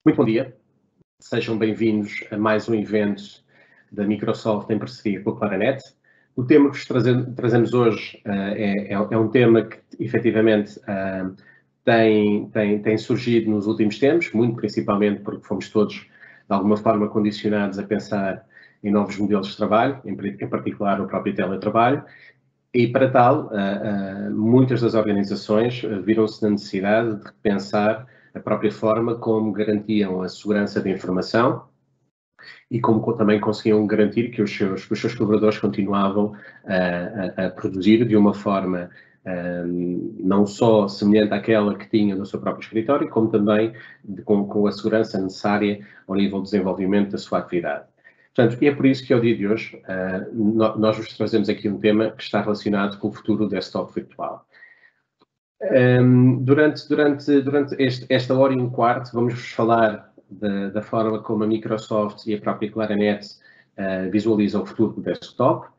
Muito bom dia, sejam bem-vindos a mais um evento da Microsoft em parceria com a Claranet. O tema que vos trazemos hoje é um tema que efetivamente tem surgido nos últimos tempos, muito principalmente porque fomos todos de alguma forma condicionados a pensar em novos modelos de trabalho, em particular o próprio teletrabalho, e para tal, muitas das organizações viram-se na necessidade de repensar a própria forma como garantiam a segurança da informação e como também conseguiam garantir que os seus colaboradores continuavam a produzir de uma forma não só semelhante àquela que tinham no seu próprio escritório, como também com a segurança necessária ao nível de desenvolvimento da sua atividade. Portanto, e é por isso que ao dia de hoje nós vos trazemos aqui um tema que está relacionado com o futuro do desktop virtual. Durante esta hora e um quarto vamos-vos falar da forma como a Microsoft e a própria Claranet visualizam o futuro do desktop.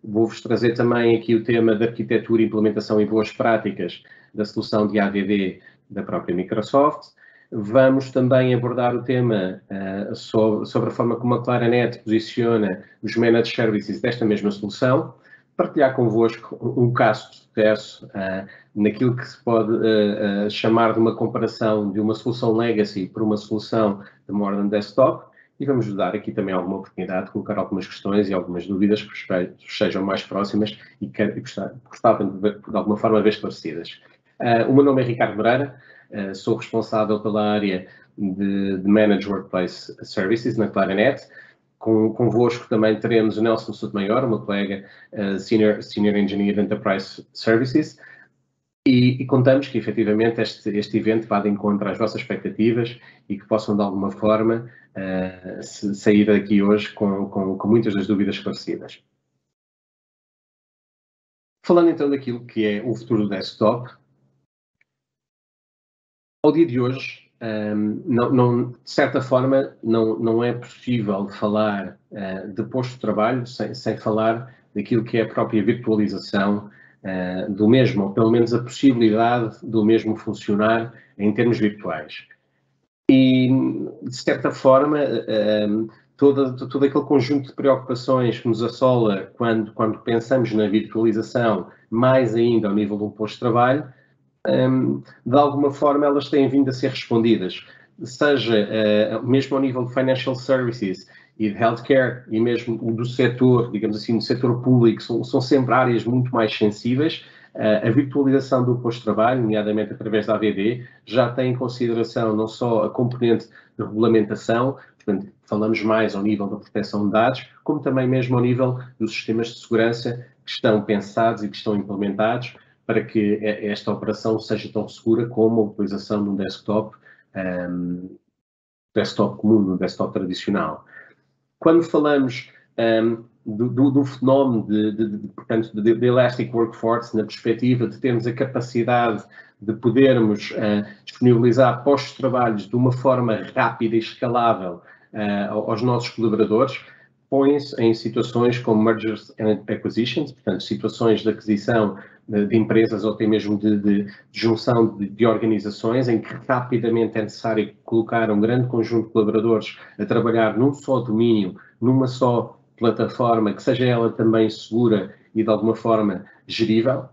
Vou-vos trazer também aqui o tema da arquitetura, implementação e boas práticas da solução de ADD da própria Microsoft. Vamos também abordar o tema sobre a forma como a Claranet posiciona os Managed Services desta mesma solução, partilhar convosco um caso de sucesso naquilo que se pode chamar de uma comparação de uma solução legacy por uma solução de modern desktop, e vamos dar aqui também alguma oportunidade de colocar algumas questões e algumas dúvidas que sejam mais próximas e gostavam de alguma forma ver esclarecidas. O meu nome é Ricardo Moreira, sou responsável pela área de Managed Workplace Services na Claranet. Convosco também teremos o Nelson Sotomayor, o meu colega Senior Engineer Enterprise Services, e contamos que efetivamente este evento vá de encontro às vossas expectativas e que possam de alguma forma sair daqui hoje com muitas das dúvidas esclarecidas. Falando então daquilo que é o futuro do desktop, ao dia de hoje, de certa forma, não é possível falar de posto de trabalho sem falar daquilo que é a própria virtualização do mesmo, ou pelo menos a possibilidade do mesmo funcionar em termos virtuais. E, de certa forma, todo aquele conjunto de preocupações que nos assola quando pensamos na virtualização, mais ainda ao nível de um posto de trabalho, de alguma forma elas têm vindo a ser respondidas, seja mesmo ao nível de financial services e de healthcare e mesmo do setor, digamos assim, do setor público, são sempre áreas muito mais sensíveis. A virtualização do posto de trabalho, nomeadamente através da AVD, já tem em consideração não só a componente de regulamentação, portanto, falamos mais ao nível da proteção de dados, como também mesmo ao nível dos sistemas de segurança que estão pensados e que estão implementados para que esta operação seja tão segura como a utilização de um desktop comum, um desktop tradicional. Quando falamos do fenómeno de Elastic Workforce, na perspectiva de termos a capacidade de podermos disponibilizar postos de trabalho de uma forma rápida e escalável aos nossos colaboradores, põe-se em situações como mergers and acquisitions, portanto, situações de aquisição de empresas ou até mesmo de junção de organizações em que rapidamente é necessário colocar um grande conjunto de colaboradores a trabalhar num só domínio, numa só plataforma, que seja ela também segura e de alguma forma gerível.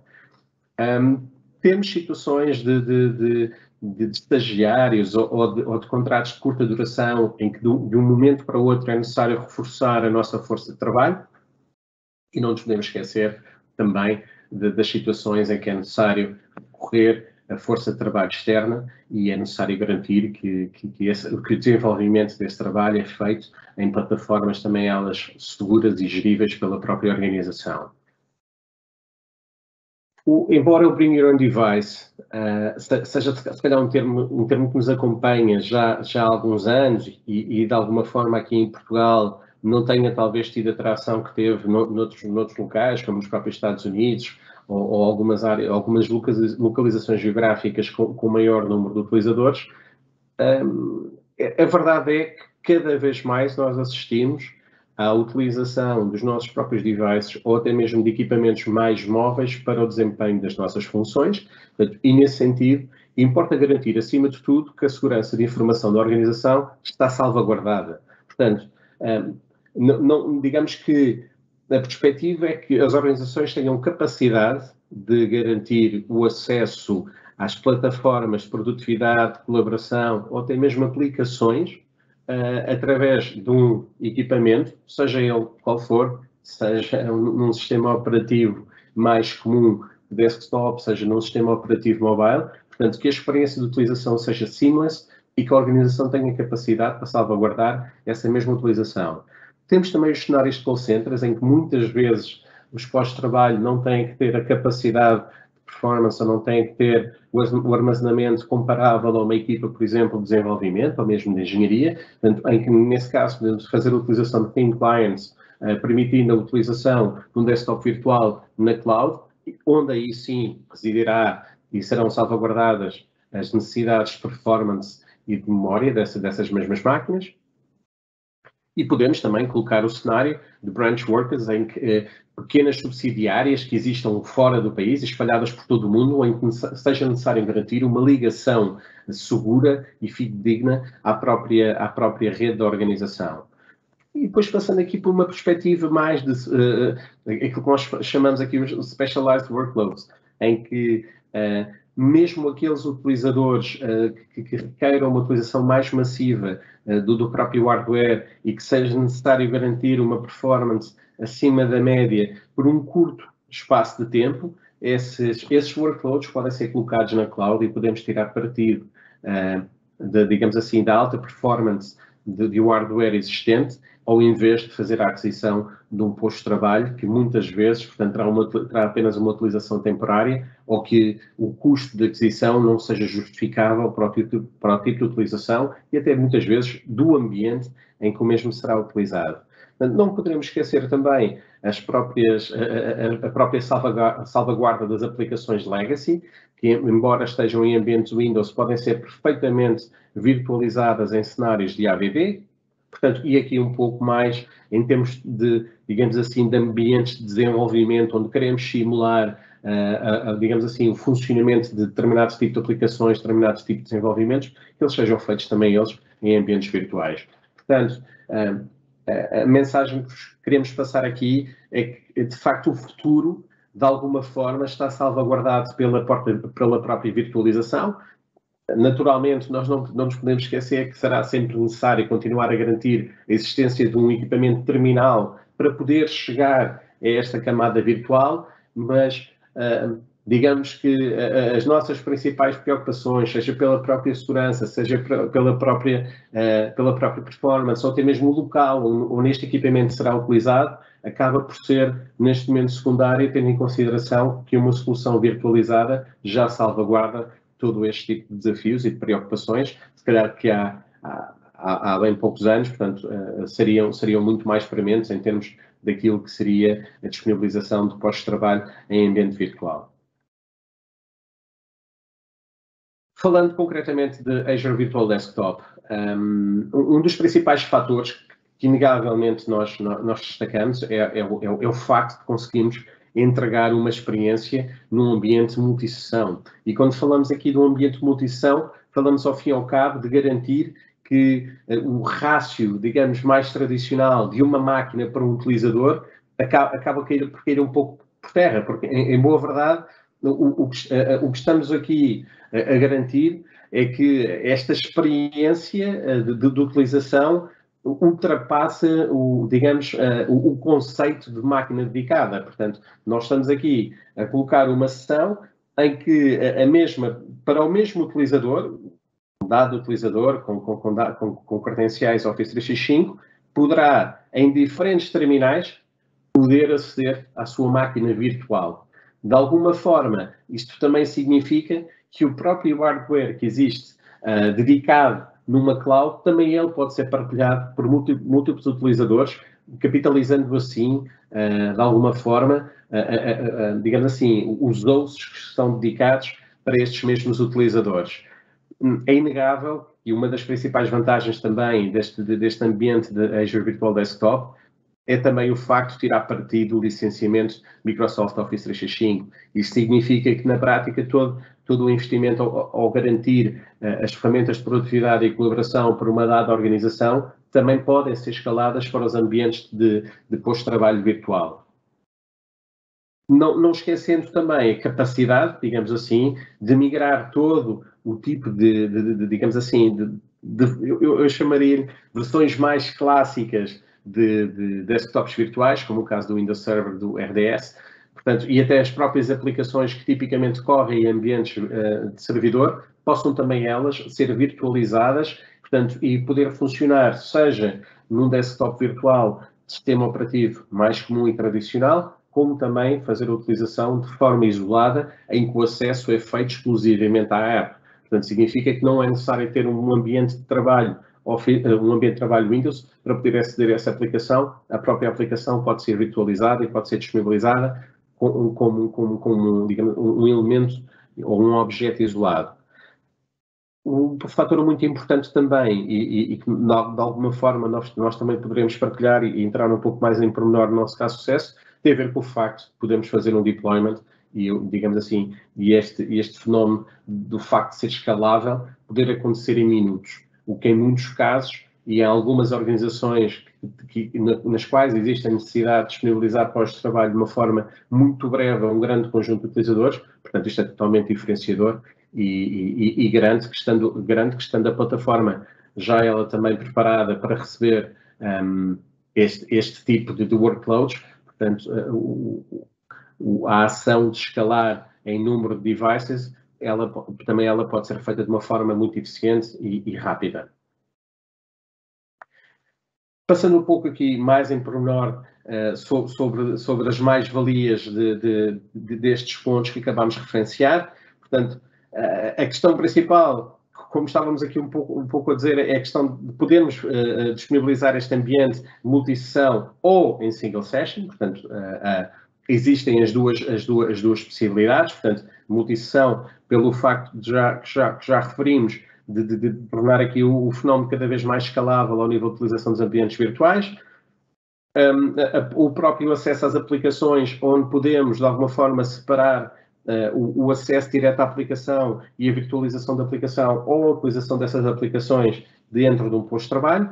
Temos situações de estagiários ou de contratos de curta duração em que de um momento para o outro é necessário reforçar a nossa força de trabalho, e não nos podemos esquecer também das situações em que é necessário recorrer a força de trabalho externa e é necessário garantir que o desenvolvimento desse trabalho é feito em plataformas também elas seguras e geríveis pela própria organização. Embora o Bring Your Own Device seja se calhar um termo que nos acompanha já há alguns anos e de alguma forma aqui em Portugal não tenha talvez tido a atração que teve noutros locais, como nos próprios Estados Unidos, ou algumas localizações geográficas com maior número de utilizadores, a verdade é que cada vez mais nós assistimos à utilização dos nossos próprios devices ou até mesmo de equipamentos mais móveis para o desempenho das nossas funções. Portanto, e nesse sentido, importa garantir, acima de tudo, que a segurança de informação da organização está salvaguardada. Portanto, digamos que a perspectiva é que as organizações tenham capacidade de garantir o acesso às plataformas de produtividade, de colaboração ou até mesmo aplicações através de um equipamento, seja ele qual for, seja num sistema operativo mais comum, desktop, seja num sistema operativo mobile, portanto, que a experiência de utilização seja seamless e que a organização tenha capacidade para salvaguardar essa mesma utilização. Temos também os cenários de call centers, em que muitas vezes os postos de trabalho não têm que ter a capacidade de performance ou não têm que ter o armazenamento comparável a uma equipa, por exemplo, de desenvolvimento ou mesmo de engenharia, portanto, em que, nesse caso, podemos fazer a utilização de thin clients, permitindo a utilização de um desktop virtual na cloud, onde aí sim residirá e serão salvaguardadas as necessidades de performance e de memória dessas mesmas máquinas. E podemos também colocar o cenário de branch workers, em que pequenas subsidiárias que existam fora do país, espalhadas por todo o mundo, em que seja necessário garantir uma ligação segura e fidedigna à própria rede da organização. E depois passando aqui por uma perspectiva mais de aquilo que nós chamamos aqui os specialized workloads, em que mesmo aqueles utilizadores que requeiram uma utilização mais massiva do próprio hardware e que seja necessário garantir uma performance acima da média por um curto espaço de tempo, esses workloads podem ser colocados na cloud e podemos tirar partido, digamos assim, da alta performance de hardware existente, ao invés de fazer a aquisição de um posto de trabalho que muitas vezes, portanto, terá apenas uma utilização temporária ou que o custo de aquisição não seja justificável para o tipo de utilização e até muitas vezes do ambiente em que o mesmo será utilizado. Portanto, não poderemos esquecer também a própria salvaguarda das aplicações legacy, que, embora estejam em ambientes Windows, podem ser perfeitamente virtualizadas em cenários de AVD. Portanto, e aqui um pouco mais em termos de, digamos assim, de ambientes de desenvolvimento, onde queremos simular, digamos assim, o funcionamento de determinados tipos de aplicações, determinados tipos de desenvolvimentos, que eles sejam feitos também eles em ambientes virtuais. Portanto, a mensagem que queremos passar aqui é que, de facto, o futuro, de alguma forma, está salvaguardado pela própria virtualização. Naturalmente, nós não nos podemos esquecer que será sempre necessário continuar a garantir a existência de um equipamento terminal para poder chegar a esta camada virtual, mas digamos que as nossas principais preocupações, seja pela própria segurança, seja pela própria performance, ou até mesmo o local onde este equipamento será utilizado, acaba por ser, neste momento, secundário, tendo em consideração que uma solução virtualizada já salvaguarda todo este tipo de desafios e de preocupações, se calhar que há bem poucos anos, portanto, seriam muito mais prementes em termos daquilo que seria a disponibilização de postos de trabalho em ambiente virtual. Falando concretamente de Azure Virtual Desktop, um dos principais fatores que inegavelmente nós destacamos é o facto de conseguirmos entregar uma experiência num ambiente multi-sessão. E quando falamos aqui de um ambiente multi-sessão, falamos ao fim e ao cabo de garantir que o rácio, digamos, mais tradicional de uma máquina para um utilizador acaba por cair um pouco por terra, porque, em boa verdade, o que estamos aqui a garantir é que esta experiência de utilização ultrapassa o conceito de máquina dedicada. Portanto, nós estamos aqui a colocar uma sessão em que a mesma, para o mesmo utilizador, um dado utilizador com credenciais Office 365, poderá, em diferentes terminais, poder aceder à sua máquina virtual. De alguma forma, isto também significa que o próprio hardware que existe dedicado numa cloud, também ele pode ser partilhado por múltiplos utilizadores, capitalizando assim, de alguma forma, digamos assim, os ossos que estão dedicados para estes mesmos utilizadores. É inegável, e uma das principais vantagens também deste ambiente de Azure Virtual Desktop é também o facto de tirar partido do licenciamento Microsoft Office 365. Isso significa que, na prática, todo o investimento ao garantir as ferramentas de produtividade e colaboração para uma dada organização também podem ser escaladas para os ambientes de pós-trabalho virtual. Não esquecendo também a capacidade, digamos assim, de migrar todo o tipo digamos assim, eu chamaria versões mais clássicas de desktops virtuais, como o caso do Windows Server, do RDS, portanto, e até as próprias aplicações que tipicamente correm em ambientes de servidor, possam também elas ser virtualizadas, portanto, e poder funcionar, seja num desktop virtual de sistema operativo mais comum e tradicional, como também fazer a utilização de forma isolada, em que o acesso é feito exclusivamente à app. Portanto, significa que não é necessário ter um ambiente de trabalho Windows para poder aceder a essa aplicação. A própria aplicação pode ser virtualizada e pode ser disponibilizada como digamos, um elemento ou um objeto isolado. Um fator muito importante também, e que de alguma forma nós também poderemos partilhar e entrar um pouco mais em pormenor no nosso caso de sucesso, tem a ver com o facto de podermos fazer um deployment e, digamos assim, este fenómeno do facto de ser escalável poder acontecer em minutos, o que em muitos casos e em algumas organizações nas quais existe a necessidade de disponibilizar pós-trabalho de uma forma muito breve a um grande conjunto de utilizadores, portanto isto é totalmente diferenciador e garante que estando a plataforma já ela também preparada para receber este tipo de workloads, portanto a ação de escalar em número de devices, ela pode ser feita de uma forma muito eficiente e rápida. Passando um pouco aqui mais em pormenor sobre as mais-valias destes pontos que acabámos de referenciar, portanto, a questão principal, como estávamos aqui um pouco a dizer, é a questão de podermos disponibilizar este ambiente multi-sessão ou em single session, portanto, existem as duas possibilidades, portanto, multi-sessão, pelo facto de que já referimos, de tornar aqui o fenómeno cada vez mais escalável ao nível de utilização dos ambientes virtuais, o próprio acesso às aplicações, onde podemos, de alguma forma, separar o acesso direto à aplicação e a virtualização da aplicação ou a utilização dessas aplicações dentro de um posto de trabalho.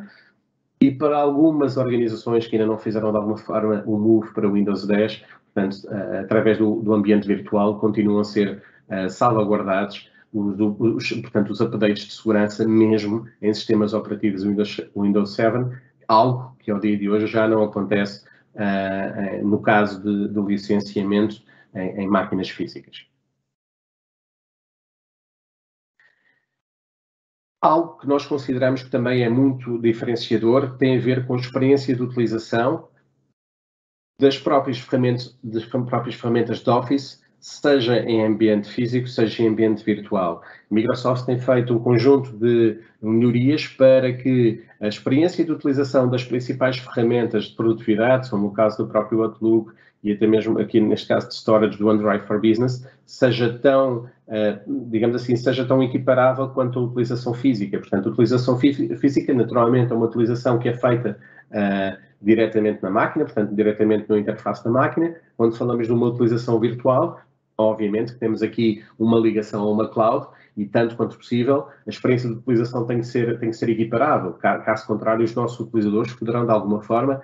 E para algumas organizações que ainda não fizeram de alguma forma o move para o Windows 10, portanto, através do ambiente virtual, continuam a ser salvaguardados portanto, os updates de segurança, mesmo em sistemas operativos Windows 7, algo que ao dia de hoje já não acontece no caso de licenciamento em máquinas físicas. Algo que nós consideramos que também é muito diferenciador tem a ver com a experiência de utilização das próprias ferramentas de Office, seja em ambiente físico, seja em ambiente virtual. A Microsoft tem feito um conjunto de melhorias para que a experiência de utilização das principais ferramentas de produtividade, como o caso do próprio Outlook e até mesmo aqui neste caso de storage do OneDrive for Business, seja tão, digamos assim, seja tão equiparável quanto a utilização física. Portanto, a utilização física, naturalmente, é uma utilização que é feita diretamente na máquina, portanto, diretamente na interface da máquina. Quando falamos de uma utilização virtual, obviamente que temos aqui uma ligação a uma cloud e, tanto quanto possível, a experiência de utilização tem que ser equiparável. Caso contrário, os nossos utilizadores poderão, de alguma forma,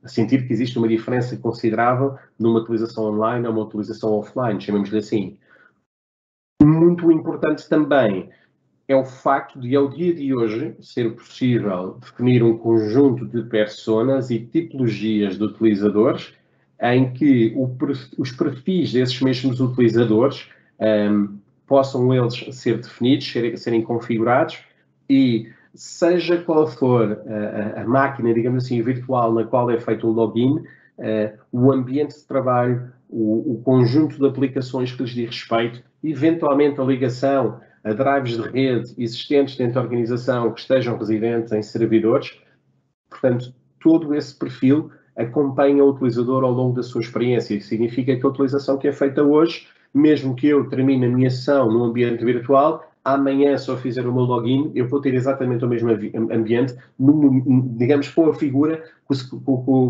sentir que existe uma diferença considerável numa utilização online ou uma utilização offline, chamemos-lhe assim. Muito importante também é o facto de, ao dia de hoje, ser possível definir um conjunto de personas e tipologias de utilizadores em que os perfis desses mesmos utilizadores possam eles ser definidos, serem configurados e seja qual for a máquina, digamos assim, virtual na qual é feito o login, o ambiente de trabalho, o conjunto de aplicações que lhes diz respeito, eventualmente a ligação a drives de rede existentes dentro da organização que estejam residentes em servidores. Portanto, todo esse perfil acompanha o utilizador ao longo da sua experiência. Isso significa que a utilização que é feita hoje, mesmo que eu termine a minha sessão no ambiente virtual, amanhã, se eu fizer o meu login, eu vou ter exatamente o mesmo ambiente, digamos, com a figura, com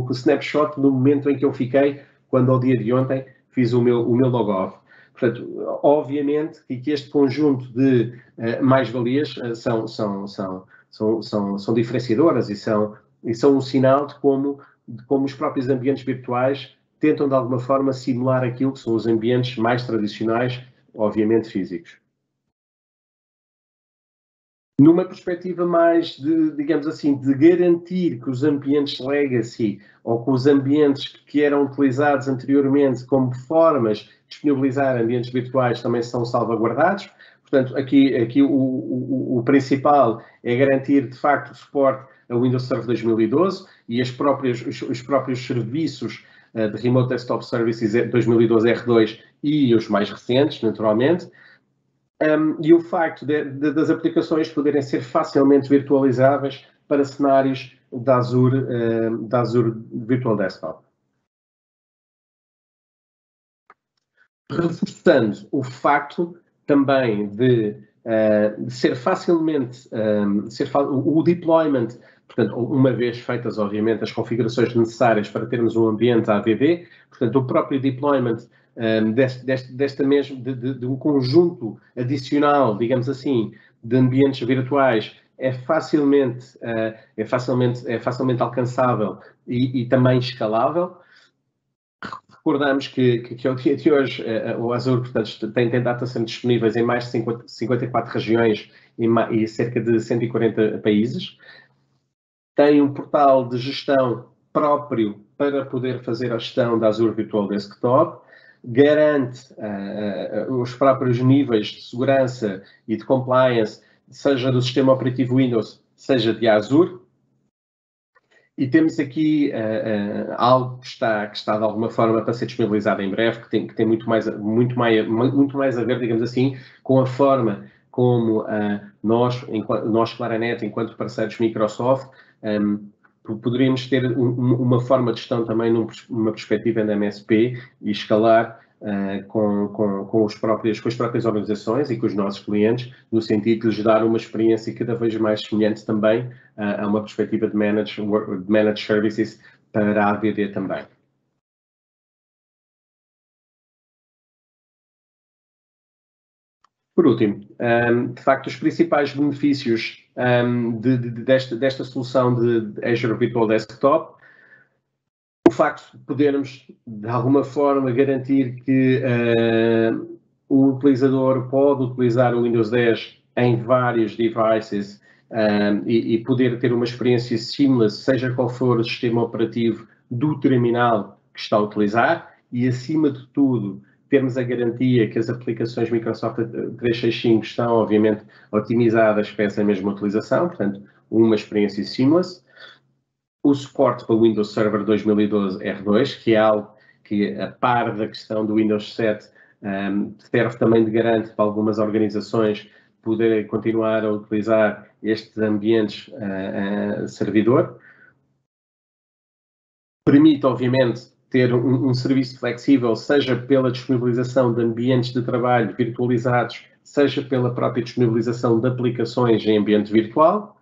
o snapshot do momento em que eu fiquei, quando ao dia de ontem fiz o meu log-off. Portanto, obviamente que este conjunto de mais-valias são diferenciadoras e são um sinal de como os próprios ambientes virtuais tentam, de alguma forma, simular aquilo que são os ambientes mais tradicionais, obviamente físicos. Numa perspectiva mais de, digamos assim, de garantir que os ambientes legacy ou que os ambientes que eram utilizados anteriormente como formas de disponibilizar ambientes virtuais também são salvaguardados. Portanto, aqui o principal é garantir, de facto, o suporte a Windows Server 2012 e os próprios serviços de Remote Desktop Services 2012 R2 e os mais recentes, naturalmente. E o facto das aplicações poderem ser facilmente virtualizáveis para cenários da Azure Virtual Desktop. Reforçando o facto também de ser facilmente, o deployment, portanto, uma vez feitas, obviamente, as configurações necessárias para termos um ambiente AVD, portanto, o próprio deployment de um conjunto adicional, digamos assim, de ambientes virtuais é facilmente alcançável e também escalável. Recordamos que ao dia de hoje o Azure, portanto, tem data sendo disponíveis em mais de 54 regiões e cerca de 140 países. Tem um portal de gestão próprio para poder fazer a gestão da Azure Virtual Desktop, garante os próprios níveis de segurança e de compliance, seja do sistema operativo Windows, seja de Azure. E temos aqui algo que está de alguma forma para ser disponibilizado em breve, que tem muito mais a ver, digamos assim, com a forma como nós Claranet, enquanto parceiros Microsoft, poderíamos ter uma forma de gestão também numa perspectiva da MSP e escalar com as próprias organizações e com os nossos clientes, no sentido de lhes dar uma experiência cada vez mais semelhante também a uma perspectiva de managed services para a AVD também. Por último, de facto, os principais benefícios desta solução de Azure Virtual Desktop, o facto de podermos, de alguma forma, garantir que o utilizador pode utilizar o Windows 10 em vários devices e poder ter uma experiência seamless, seja qual for o sistema operativo do terminal que está a utilizar e, acima de tudo, termos a garantia que as aplicações Microsoft 365 estão, obviamente, otimizadas para essa mesma utilização, portanto, uma experiência seamless. O suporte para o Windows Server 2012 R2, que é algo que, a par da questão do Windows 7, serve também de garante para algumas organizações poderem continuar a utilizar estes ambientes servidor. Permite, obviamente, ter um serviço flexível, seja pela disponibilização de ambientes de trabalho virtualizados, seja pela própria disponibilização de aplicações em ambiente virtual.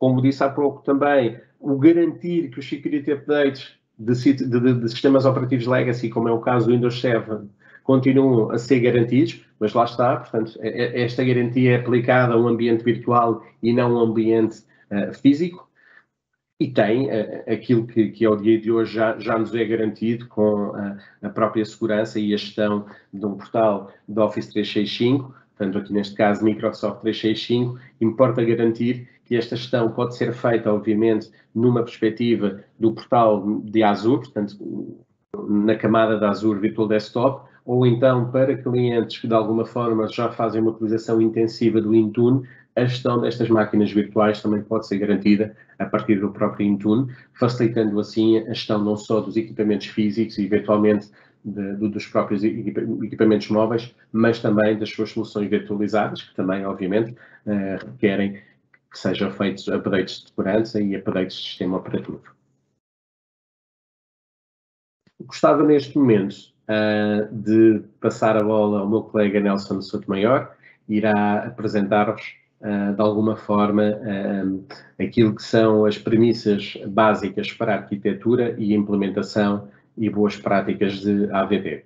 Como disse há pouco também, o garantir que os security updates de sistemas operativos legacy, como é o caso do Windows 7, continuam a ser garantidos, mas lá está, portanto, esta garantia é aplicada a um ambiente virtual e não a um ambiente físico. E tem aquilo que ao dia de hoje já nos é garantido com a própria segurança e a gestão de um portal de Office 365, portanto aqui neste caso Microsoft 365, importa garantir que esta gestão pode ser feita, obviamente, numa perspectiva do portal de Azure, portanto na camada da Azure Virtual Desktop, ou então para clientes que de alguma forma já fazem uma utilização intensiva do Intune, a gestão destas máquinas virtuais também pode ser garantida a partir do próprio Intune, facilitando assim a gestão não só dos equipamentos físicos e eventualmente dos próprios equipamentos móveis, mas também das suas soluções virtualizadas, que também, obviamente, requerem que sejam feitos updates de segurança e updates de sistema operativo. Gostava neste momento de passar a bola ao meu colega Nelson Sotomayor irá apresentar-vos, de alguma forma, aquilo que são as premissas básicas para a arquitetura e implementação e boas práticas de AVD.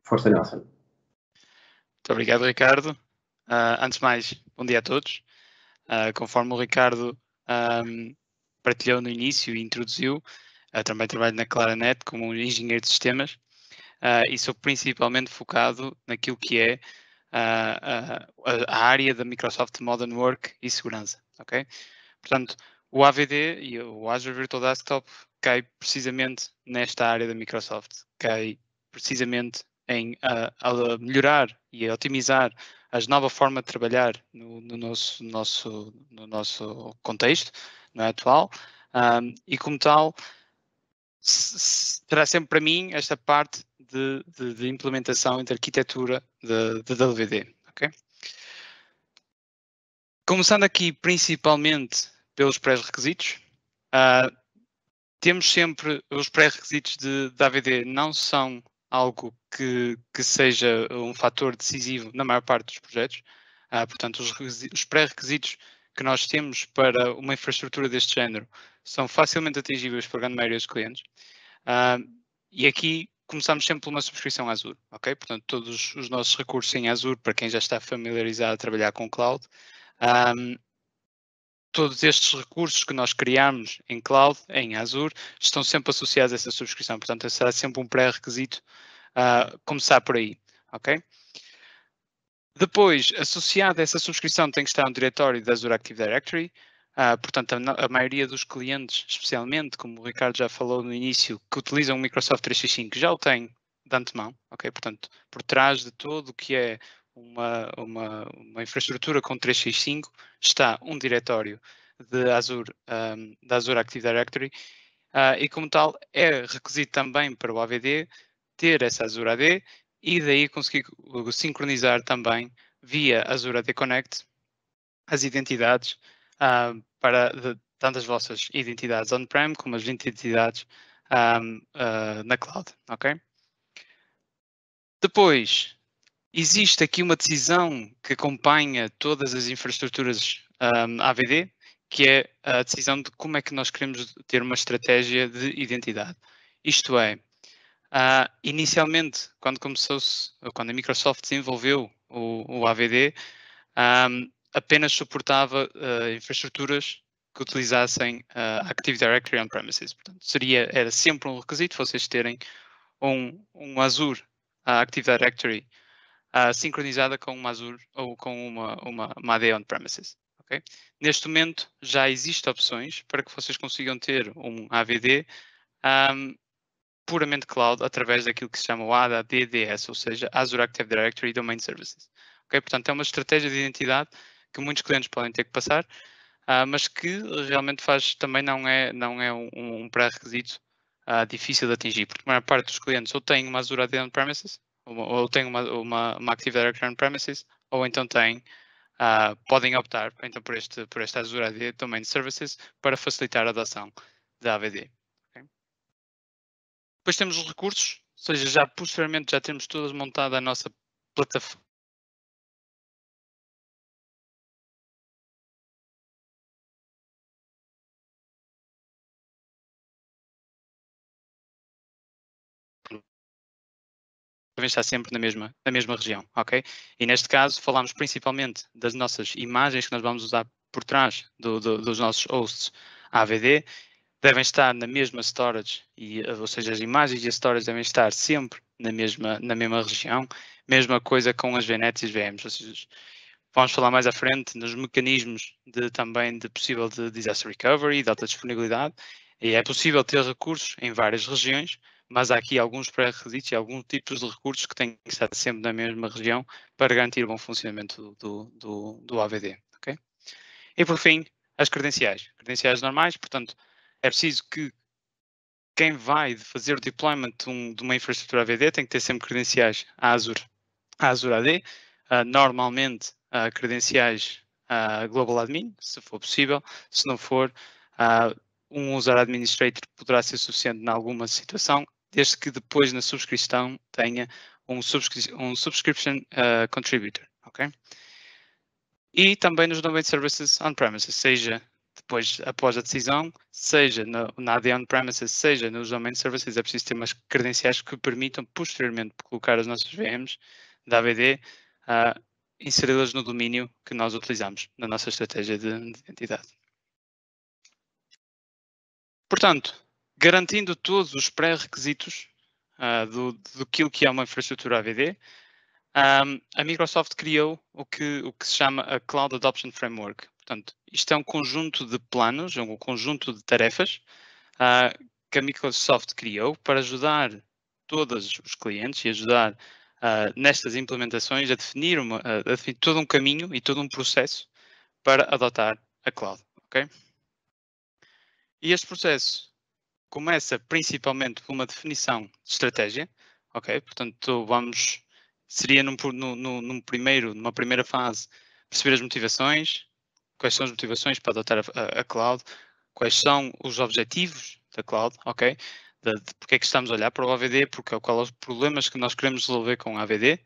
Força, Nelson. Muito obrigado, Ricardo. Antes de mais, bom dia a todos. Conforme o Ricardo partilhou no início e introduziu, também trabalho na Claranet como engenheiro de sistemas e sou principalmente focado naquilo que é a área da Microsoft Modern Work e segurança. Okay? Portanto, o AVD e o Azure Virtual Desktop cai precisamente nesta área da Microsoft, cai precisamente em melhorar e otimizar a nova forma de trabalhar no nosso contexto, não é, atual, e como tal, terá sempre para mim esta parte de implementação e de arquitetura de WVD. Okay? Começando aqui principalmente pelos pré-requisitos, temos sempre os pré-requisitos de AVD não são algo que seja um fator decisivo na maior parte dos projetos. Portanto, os pré-requisitos que nós temos para uma infraestrutura deste género são facilmente atingíveis por grande maioria dos clientes. E aqui começamos sempre por uma subscrição Azure, ok? Portanto, todos os nossos recursos em Azure, para quem já está familiarizado a trabalhar com cloud, todos estes recursos que nós criamos em cloud, em Azure, estão sempre associados a essa subscrição. Portanto, será sempre um pré-requisito começar por aí, ok? Depois, associado a essa subscrição tem que estar um diretório da Azure Active Directory. Portanto, a maioria dos clientes, especialmente, como o Ricardo já falou no início, que utilizam o Microsoft 365 já o têm de antemão, ok? Portanto, por trás de todo o que é uma infraestrutura com 365 está um diretório de Azure, da Azure Active Directory e como tal é requisito também para o AVD ter essa Azure AD e daí conseguir sincronizar também via Azure AD Connect as identidades para tanto as vossas identidades on-prem como as identidades na cloud, ok? Depois, existe aqui uma decisão que acompanha todas as infraestruturas AVD, que é a decisão de como é que nós queremos ter uma estratégia de identidade. Isto é, inicialmente, quando a Microsoft desenvolveu o AVD, apenas suportava infraestruturas que utilizassem Active Directory on-premises. Portanto, era sempre um requisito vocês terem um Azure Active Directory sincronizada com uma Azure ou com uma AD on-premises. Okay? Neste momento, já existem opções para que vocês consigam ter um AVD puramente cloud através daquilo que se chama o ADDS, ou seja, Azure Active Directory Domain Services. Okay? Portanto, é uma estratégia de identidade que muitos clientes podem ter que passar, mas que realmente também não é um pré-requisito difícil de atingir, porque a maior parte dos clientes ou tem uma Azure AD on-premises, ou tem uma Active Directory on-premises, ou então podem optar então, por este Azure AD Domain Services para facilitar a adoção da AVD. Okay? Depois temos os recursos, ou seja, já posteriormente já temos todas montada a nossa plataforma. Devem estar sempre na mesma região, ok? E neste caso falamos principalmente das nossas imagens que nós vamos usar por trás dos nossos hosts AVD, devem estar na mesma storage, ou seja, as imagens e as storage devem estar sempre na mesma região, mesma coisa com as VNets e as VMs, ou seja, vamos falar mais à frente nos mecanismos também de possível de disaster recovery, de alta disponibilidade, e é possível ter recursos em várias regiões, mas há aqui alguns pré-requisitos e alguns tipos de recursos que têm que estar sempre na mesma região para garantir o bom funcionamento do AVD. Okay? E por fim, as credenciais normais, portanto, é preciso que quem vai fazer o deployment de uma infraestrutura AVD tem que ter sempre credenciais à Azure AD, normalmente credenciais Global Admin, se for possível, se não for, um User Administrator poderá ser suficiente em alguma situação, desde que depois na subscrição tenha um Subscription Contributor, ok? E também nos Domain Services on-premises, seja depois, após a decisão, seja na AD on-premises, seja nos Domain Services, é preciso ter umas credenciais que permitam posteriormente colocar as nossas VMs da AVD, inseri-las no domínio que nós utilizamos na nossa estratégia de identidade. Portanto, garantindo todos os pré-requisitos do que é uma infraestrutura AVD, a Microsoft criou o que se chama a Cloud Adoption Framework. Portanto, isto é um conjunto de planos, um conjunto de tarefas que a Microsoft criou para ajudar todos os clientes e ajudar nestas implementações a definir todo um caminho e todo um processo para adotar a cloud. Okay? E este processo começa principalmente por uma definição de estratégia. Okay? Portanto, seria numa primeira fase, perceber as motivações, quais são as motivações para adotar a cloud, quais são os objetivos da cloud, ok? De porque é que estamos a olhar para o AVD, quais são os problemas que nós queremos resolver com o AVD,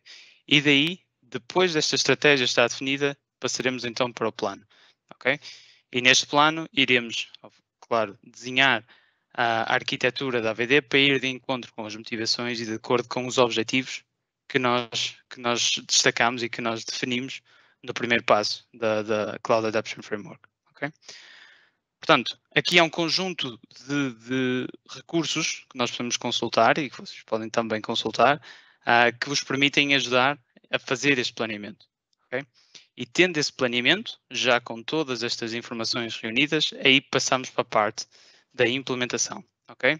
e daí, depois desta estratégia estar definida, passaremos então para o plano, ok? E neste plano iremos, claro, desenhar a arquitetura da AVD para ir de encontro com as motivações e de acordo com os objetivos que nós destacamos e que nós definimos no primeiro passo da Cloud Adoption Framework. Okay? Portanto, aqui há um conjunto de recursos que nós podemos consultar e que vocês podem também consultar, que vos permitem ajudar a fazer este planeamento. Okay? E tendo esse planeamento, já com todas estas informações reunidas, aí passamos para a parte da implementação. Okay?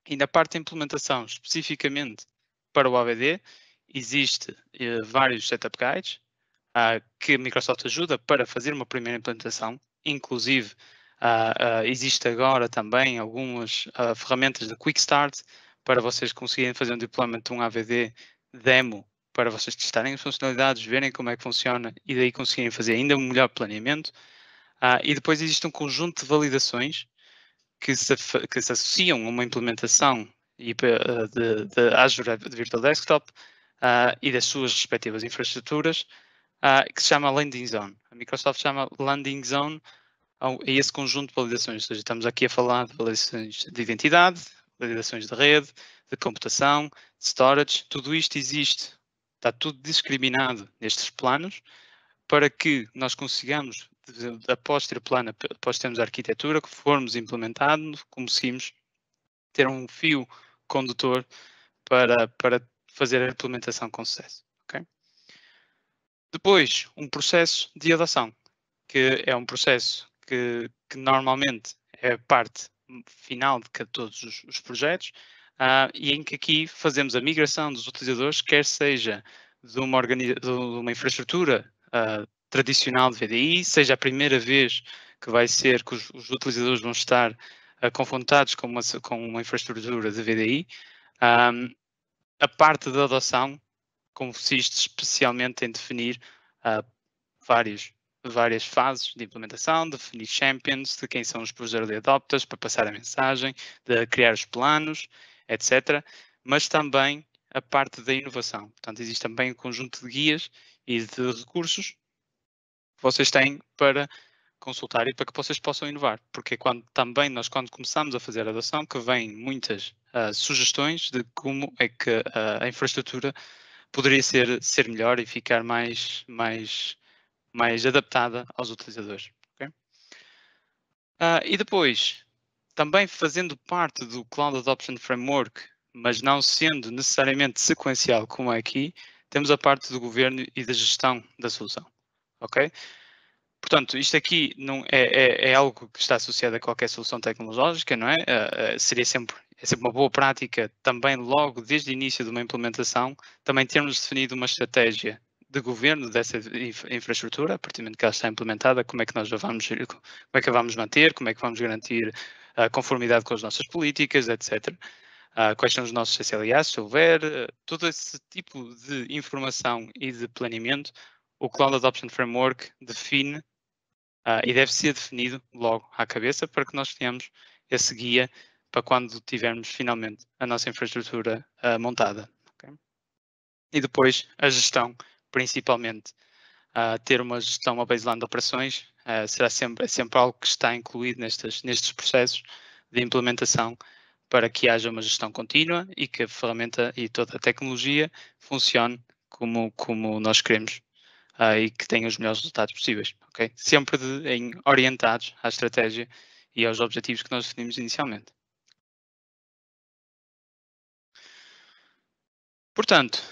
E na parte da implementação, especificamente para o AVD, existe vários setup guides que a Microsoft ajuda para fazer uma primeira implementação. Inclusive, existe agora também algumas ferramentas de Quick Start para vocês conseguirem fazer um deployment de um AVD demo para vocês testarem as funcionalidades, verem como é que funciona e daí conseguirem fazer ainda um melhor planeamento. E depois existe um conjunto de validações que se associam a uma implementação de Azure Virtual Desktop e das suas respectivas infraestruturas, que se chama Landing Zone. A Microsoft chama Landing Zone a esse conjunto de validações, ou seja, estamos aqui a falar de validações de identidade, validações de rede, de computação, de storage, tudo isto existe, está tudo discriminado nestes planos para que nós consigamos, após ter plano, após termos a arquitetura, que formos implementando, conseguimos ter um fio condutor para fazer a implementação com sucesso. Okay? Depois, um processo de adoção, que é um processo que normalmente é a parte final de todos os projetos, e em que aqui fazemos a migração dos utilizadores, quer seja de uma infraestrutura tradicional de VDI, seja a primeira vez que vai ser que os utilizadores vão estar confrontados com uma infraestrutura de VDI. A parte da adoção consiste especialmente em definir várias fases de implementação, definir champions, de quem são os early adopters para passar a mensagem, de criar os planos, etc. Mas também a parte da inovação. Portanto, existe também um conjunto de guias e de recursos que vocês têm para consultar e para que vocês possam inovar. Porque quando começamos a fazer a adoção, que vêm muitas sugestões de como é que a infraestrutura poderia ser melhor e ficar mais adaptada aos utilizadores. Okay? E depois, também fazendo parte do Cloud Adoption Framework, mas não sendo necessariamente sequencial como é aqui, temos a parte do governo e da gestão da solução. Ok? Portanto, isto aqui não é algo que está associado a qualquer solução tecnológica, não é? Seria sempre uma boa prática também logo desde o início de uma implementação, também termos definido uma estratégia de governo dessa infraestrutura, a partir do momento que ela está implementada, como é que nós como é que a vamos manter, como é que vamos garantir a conformidade com as nossas políticas, etc. Quais são os nossos SLAs, se houver, todo esse tipo de informação e de planeamento, o Cloud Adoption Framework define e deve ser definido logo à cabeça para que nós tenhamos esse guia para quando tivermos finalmente a nossa infraestrutura montada. Okay? E depois a gestão, principalmente ter uma gestão, uma baseline de operações, será sempre algo que está incluído nestes processos de implementação para que haja uma gestão contínua e que a ferramenta e toda a tecnologia funcione como nós queremos e que tenha os melhores resultados possíveis. Okay? Sempre orientados à estratégia e aos objetivos que nós definimos inicialmente. Portanto,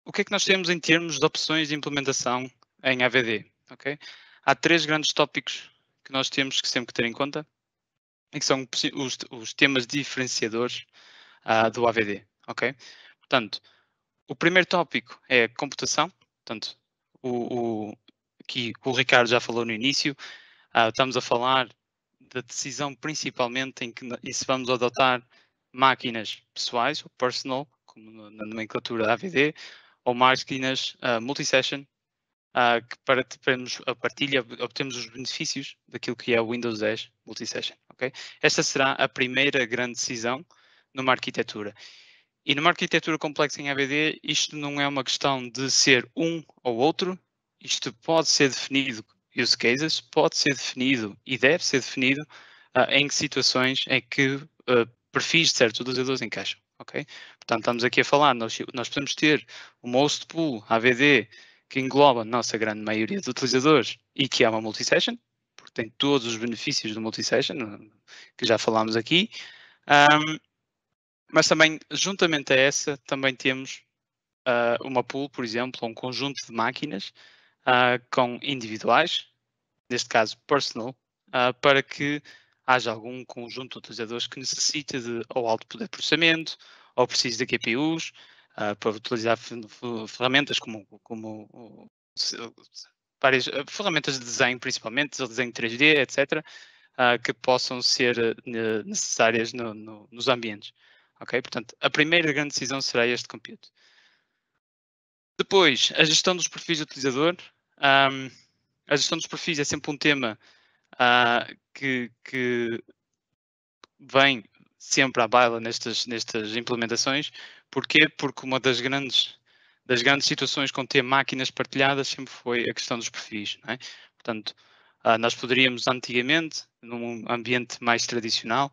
o que é que nós temos em termos de opções de implementação em AVD? Okay? Há 3 grandes tópicos que nós temos que sempre ter em conta e que são os temas diferenciadores do AVD. Okay? Portanto, o primeiro tópico é computação. Portanto, aqui o Ricardo já falou no início. Estamos a falar da decisão principalmente em se vamos adotar máquinas pessoais, ou personal, como na nomenclatura da AVD, ou máquinas multi-session, que para termos a partilha, obtemos os benefícios daquilo que é o Windows 10 multi-session. Okay? Esta será a primeira grande decisão numa arquitetura. E numa arquitetura complexa em AVD, isto não é uma questão de ser um ou outro, isto pode ser definido, use cases, pode ser definido e deve ser definido em situações em que perfis de certos utilizadores encaixam. Okay? Portanto, estamos aqui a falar, nós podemos ter uma host pool AVD que engloba a nossa grande maioria de utilizadores e que é uma multi-session, porque tem todos os benefícios do multi-session, que já falámos aqui. Mas também, juntamente a essa, também temos uma pool, por exemplo, um conjunto de máquinas com individuais, neste caso personal, para que haja algum conjunto de utilizadores que necessite de ou alto poder de processamento, ou precise de GPUs, para utilizar ferramentas como várias ferramentas de desenho, principalmente, de desenho 3D, etc., que possam ser necessárias nos ambientes. Ok? Portanto, a primeira grande decisão será este compute. Depois, a gestão dos perfis de utilizador. A gestão dos perfis é sempre um tema que vem sempre à baila nestas implementações. Porquê? Porque uma das grandes situações com ter máquinas partilhadas sempre foi a questão dos perfis. Não é? Portanto, nós poderíamos antigamente, num ambiente mais tradicional,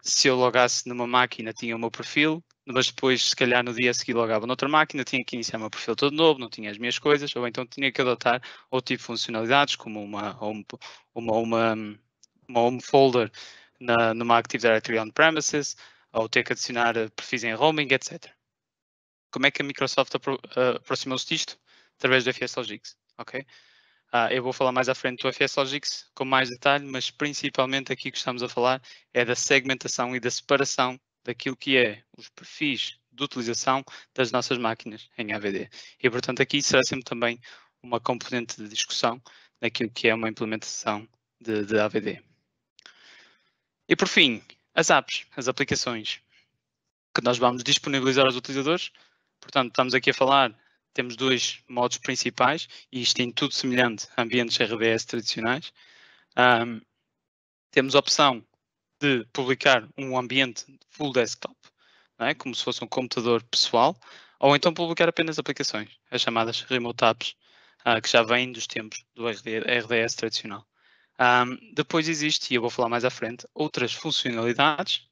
se eu logasse numa máquina tinha o meu perfil, mas depois se calhar no dia a seguir logava noutra máquina, tinha que iniciar o meu perfil todo novo, não tinha as minhas coisas, ou então tinha que adotar outro tipo de funcionalidades, como uma home folder numa Active Directory on-premises, ou ter que adicionar perfis em roaming, etc. Como é que a Microsoft aproximou-se disto? Através do FSLogix, ok? Eu vou falar mais à frente do FSLogix com mais detalhe, mas principalmente aqui que estamos a falar é da segmentação e da separação daquilo que é os perfis de utilização das nossas máquinas em AVD. E, portanto, aqui será sempre também uma componente de discussão naquilo que é uma implementação de AVD. E, por fim, as apps, as aplicações que nós vamos disponibilizar aos utilizadores. Portanto, estamos aqui a falar, temos 2 modos principais, e isto tem tudo semelhante a ambientes RDS tradicionais. Temos a opção de publicar um ambiente full desktop, não é? Como se fosse um computador pessoal, ou então publicar apenas aplicações, as chamadas remote apps, que já vêm dos tempos do RDS tradicional. Depois existe, e eu vou falar mais à frente, outras funcionalidades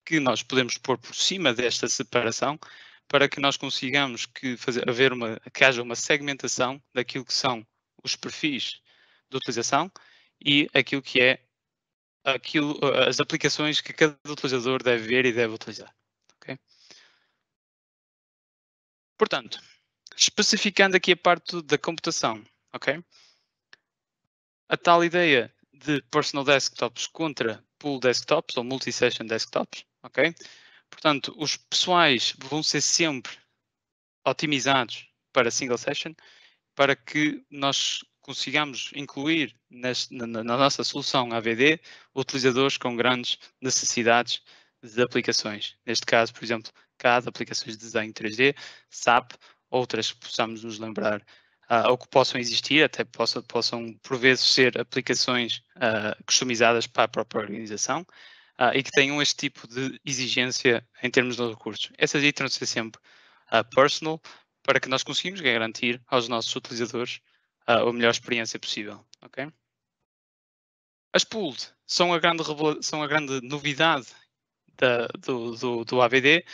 que nós podemos pôr por cima desta separação para que nós consigamos que haja uma segmentação daquilo que são os perfis de utilização e aquilo que é as aplicações que cada utilizador deve ver e deve utilizar. Okay? Portanto, especificando aqui a parte da computação, ok? A tal ideia de personal desktops contra pool desktops ou multi-session desktops, ok? Portanto, os pessoais vão ser sempre otimizados para single session para que nós consigamos incluir na nossa solução AVD utilizadores com grandes necessidades de aplicações. Neste caso, por exemplo, CAD, aplicações de desenho 3D, SAP, outras que possamos nos lembrar ou que possam existir, até possam por vezes ser aplicações customizadas para a própria organização e que tenham este tipo de exigência em termos de recursos. Essas aí terão de ser sempre personal para que nós conseguimos garantir aos nossos utilizadores a melhor experiência possível. Okay? As pooled são a grande novidade do AVD,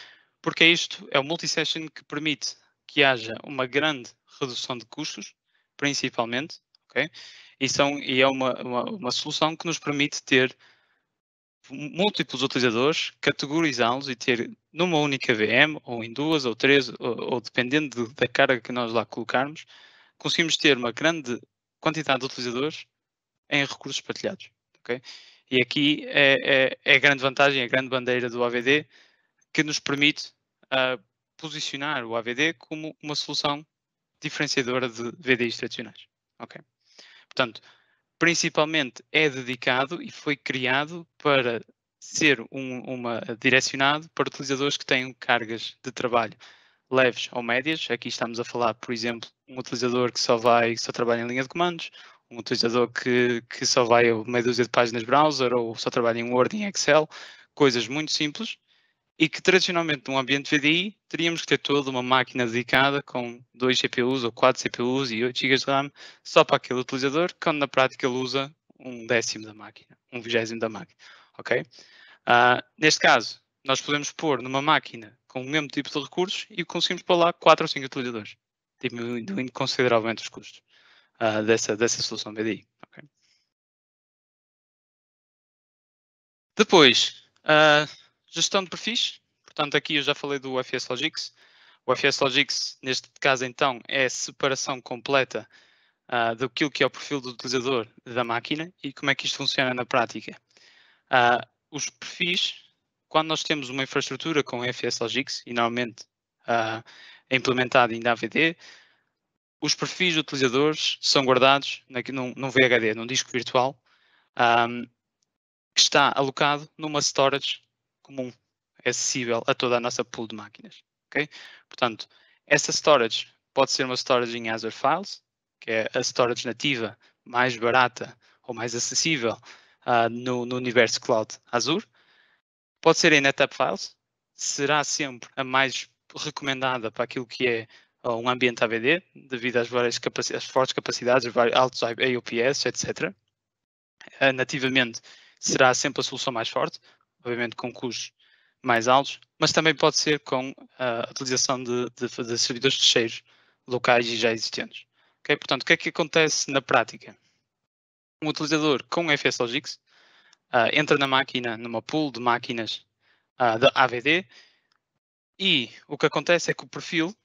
porque isto é o multi-session que permite que haja uma grande redução de custos, principalmente, okay? E é uma solução que nos permite ter múltiplos utilizadores, categorizá-los e ter numa única VM, ou em duas, ou três, ou dependendo da carga que nós lá colocarmos, conseguimos ter uma grande quantidade de utilizadores em recursos partilhados. Okay? E aqui é a grande vantagem, a grande bandeira do AVD, que nos permite posicionar o AVD como uma solução diferenciadora de VDIs tradicionais. Okay? Portanto, principalmente é dedicado e foi criado para ser direcionado para utilizadores que têm cargas de trabalho leves ou médias. Aqui estamos a falar, por exemplo, um utilizador que só trabalha em linha de comandos, um utilizador que só vai a meia dúzia de páginas browser ou só trabalha em Word e em Excel, coisas muito simples, e que tradicionalmente num ambiente VDI teríamos que ter toda uma máquina dedicada com 2 CPUs ou 4 CPUs e 8 GB de RAM só para aquele utilizador, quando na prática ele usa 1/10 da máquina, 1/20 da máquina, ok? Neste caso, nós podemos pôr numa máquina com o mesmo tipo de recursos e conseguimos pôr lá 4 ou 5 utilizadores, diminuindo consideravelmente os custos dessa solução VDI. Okay? Depois, gestão de perfis. Portanto, aqui eu já falei do UFS Logix. O UFS Logix, neste caso, então, é a separação completa daquilo que é o perfil do utilizador da máquina e como é que isto funciona na prática. Os perfis, quando nós temos uma infraestrutura com UFS Logix, e normalmente é implementado em AVD, os perfis de utilizadores são guardados num VHD, num disco virtual, que está alocado numa storage comum, acessível a toda a nossa pool de máquinas. Okay? Portanto, essa storage pode ser uma storage em Azure Files, que é a storage nativa mais barata ou mais acessível no universo cloud Azure. Pode ser em NetApp Files, será sempre a mais recomendada para aquilo que é um ambiente AVD, devido às fortes capacidades, altos AOPS, etc. Nativamente será sempre a solução mais forte, obviamente com custos mais altos, mas também pode ser com a utilização de servidores terceiros locais e já existentes. Okay? Portanto, o que é que acontece na prática? Um utilizador com FS Logix entra na máquina, numa pool de máquinas da AVD, e o que acontece é que o perfil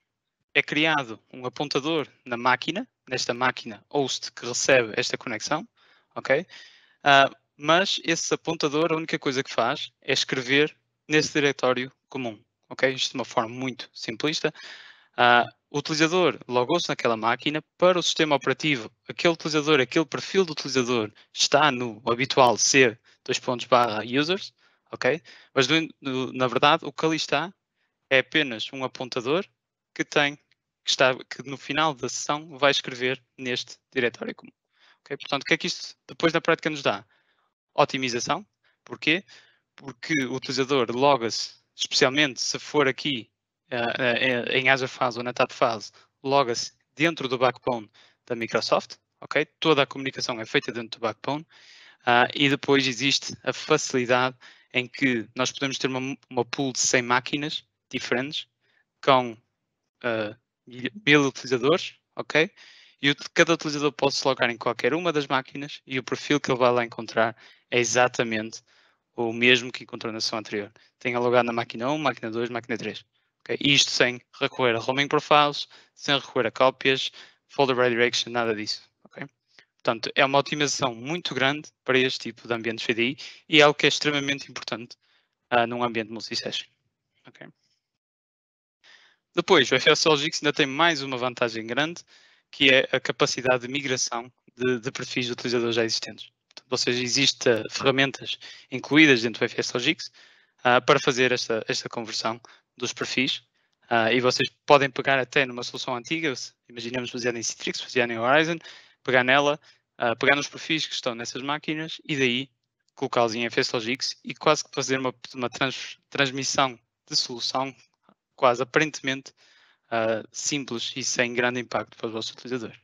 é criado um apontador na máquina, nesta máquina host que recebe esta conexão, ok? Mas esse apontador, a única coisa que faz é escrever nesse diretório comum, ok? Isto de uma forma muito simplista. O utilizador logou-se naquela máquina, para o sistema operativo, aquele utilizador, aquele perfil do utilizador está no habitual ser /users, ok? Mas na verdade o que ali está é apenas um apontador que no final da sessão vai escrever neste diretório comum. Okay? Portanto, o que é que isto depois na prática nos dá? Otimização. Porquê? Porque o utilizador loga-se, especialmente se for aqui em Azure Files ou NetApp Files, loga-se dentro do backbone da Microsoft. Okay? Toda a comunicação é feita dentro do backbone. E depois existe a facilidade em que nós podemos ter uma pool de 100 máquinas diferentes com 1000 utilizadores, ok? E cada utilizador pode se logar em qualquer uma das máquinas e o perfil que ele vai lá encontrar é exatamente o mesmo que encontrou na sessão anterior. Tenha logado na máquina 1, máquina 2, máquina 3. Okay? Isto sem recorrer a roaming profiles, sem recorrer a cópias, folder redirection, nada disso. Okay? Portanto, é uma otimização muito grande para este tipo de ambientes VDI e é algo que é extremamente importante num ambiente multi-session. Okay? Depois, o FS Logix ainda tem mais uma vantagem grande, que é a capacidade de migração de perfis de utilizadores já existentes. Ou seja, existem ferramentas incluídas dentro do FS Logix para fazer esta conversão dos perfis. E vocês podem pegar até numa solução antiga, imaginemos baseada em Citrix, baseada em Horizon, pegar nela, pegar nos perfis que estão nessas máquinas e daí colocá-los em FS Logix e quase que fazer uma transmissão de solução quase aparentemente simples e sem grande impacto para os vossos utilizadores.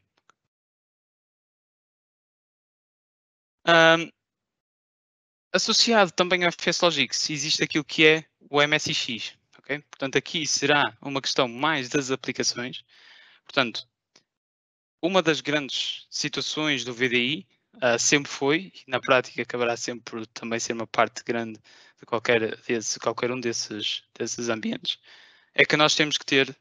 Associado também ao FSLogix, existe aquilo que é o MSIX. Okay? Portanto, aqui será uma questão mais das aplicações. Portanto, uma das grandes situações do VDI sempre foi, e na prática acabará sempre por também ser uma parte grande de qualquer um desses ambientes, é que nós temos que ter,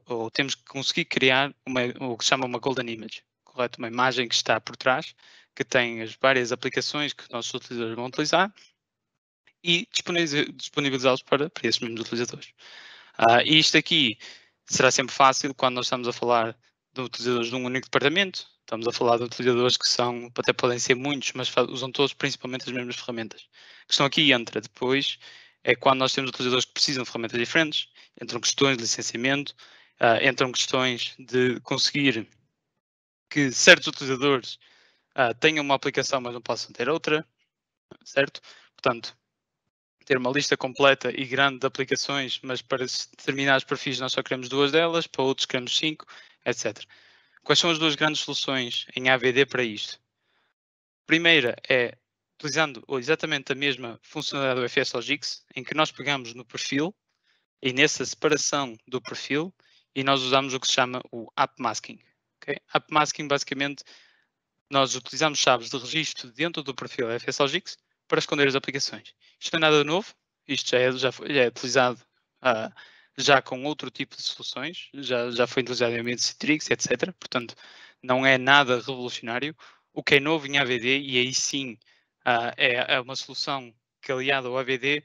ou temos que conseguir criar o que se chama uma Golden Image, correto? Uma imagem que está por trás, que tem as várias aplicações que os nossos utilizadores vão utilizar e disponibilizá-los para esses mesmos utilizadores. E isto aqui será sempre fácil quando nós estamos a falar de utilizadores de um único departamento. Estamos a falar de utilizadores que até podem ser muitos, mas usam todos principalmente as mesmas ferramentas. A questão aqui entra depois é quando nós temos utilizadores que precisam de ferramentas diferentes, entram questões de licenciamento, entram questões de conseguir que certos utilizadores tenham uma aplicação, mas não possam ter outra, certo? Portanto, ter uma lista completa e grande de aplicações, mas para determinados perfis nós só queremos 2 delas, para outros queremos 5, etc. Quais são as 2 grandes soluções em AVD para isto? A primeira é utilizando exatamente a mesma funcionalidade do FSLogix, em que nós pegamos no perfil e nessa separação do perfil e nós usamos o que se chama o App Masking. Okay? App Masking, basicamente, nós utilizamos chaves de registro dentro do perfil FSLogix para esconder as aplicações. Isto não é nada novo, isto já é utilizado já com outro tipo de soluções, já foi utilizado em ambiente Citrix, etc. Portanto, não é nada revolucionário. O que é novo em AVD, e aí sim é uma solução que, aliada ao AVD,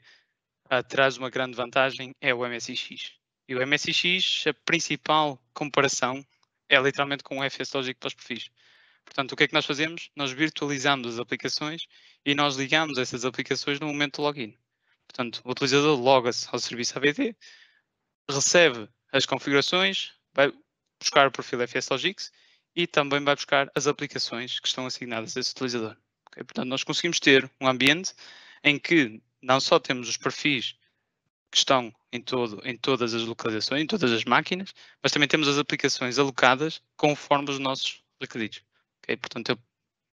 traz uma grande vantagem, é o MSIX. E o MSIX, a principal comparação é literalmente com o FSLogix para os perfis. Portanto, o que é que nós fazemos? Nós virtualizamos as aplicações e nós ligamos essas aplicações no momento do login. Portanto, o utilizador loga-se ao serviço AVD, recebe as configurações, vai buscar o perfil FSLogix e também vai buscar as aplicações que estão assignadas a esse utilizador. Okay? Portanto, nós conseguimos ter um ambiente em que não só temos os perfis que estão em todas as localizações, em todas as máquinas, mas também temos as aplicações alocadas conforme os nossos requisitos. Okay? Portanto, eu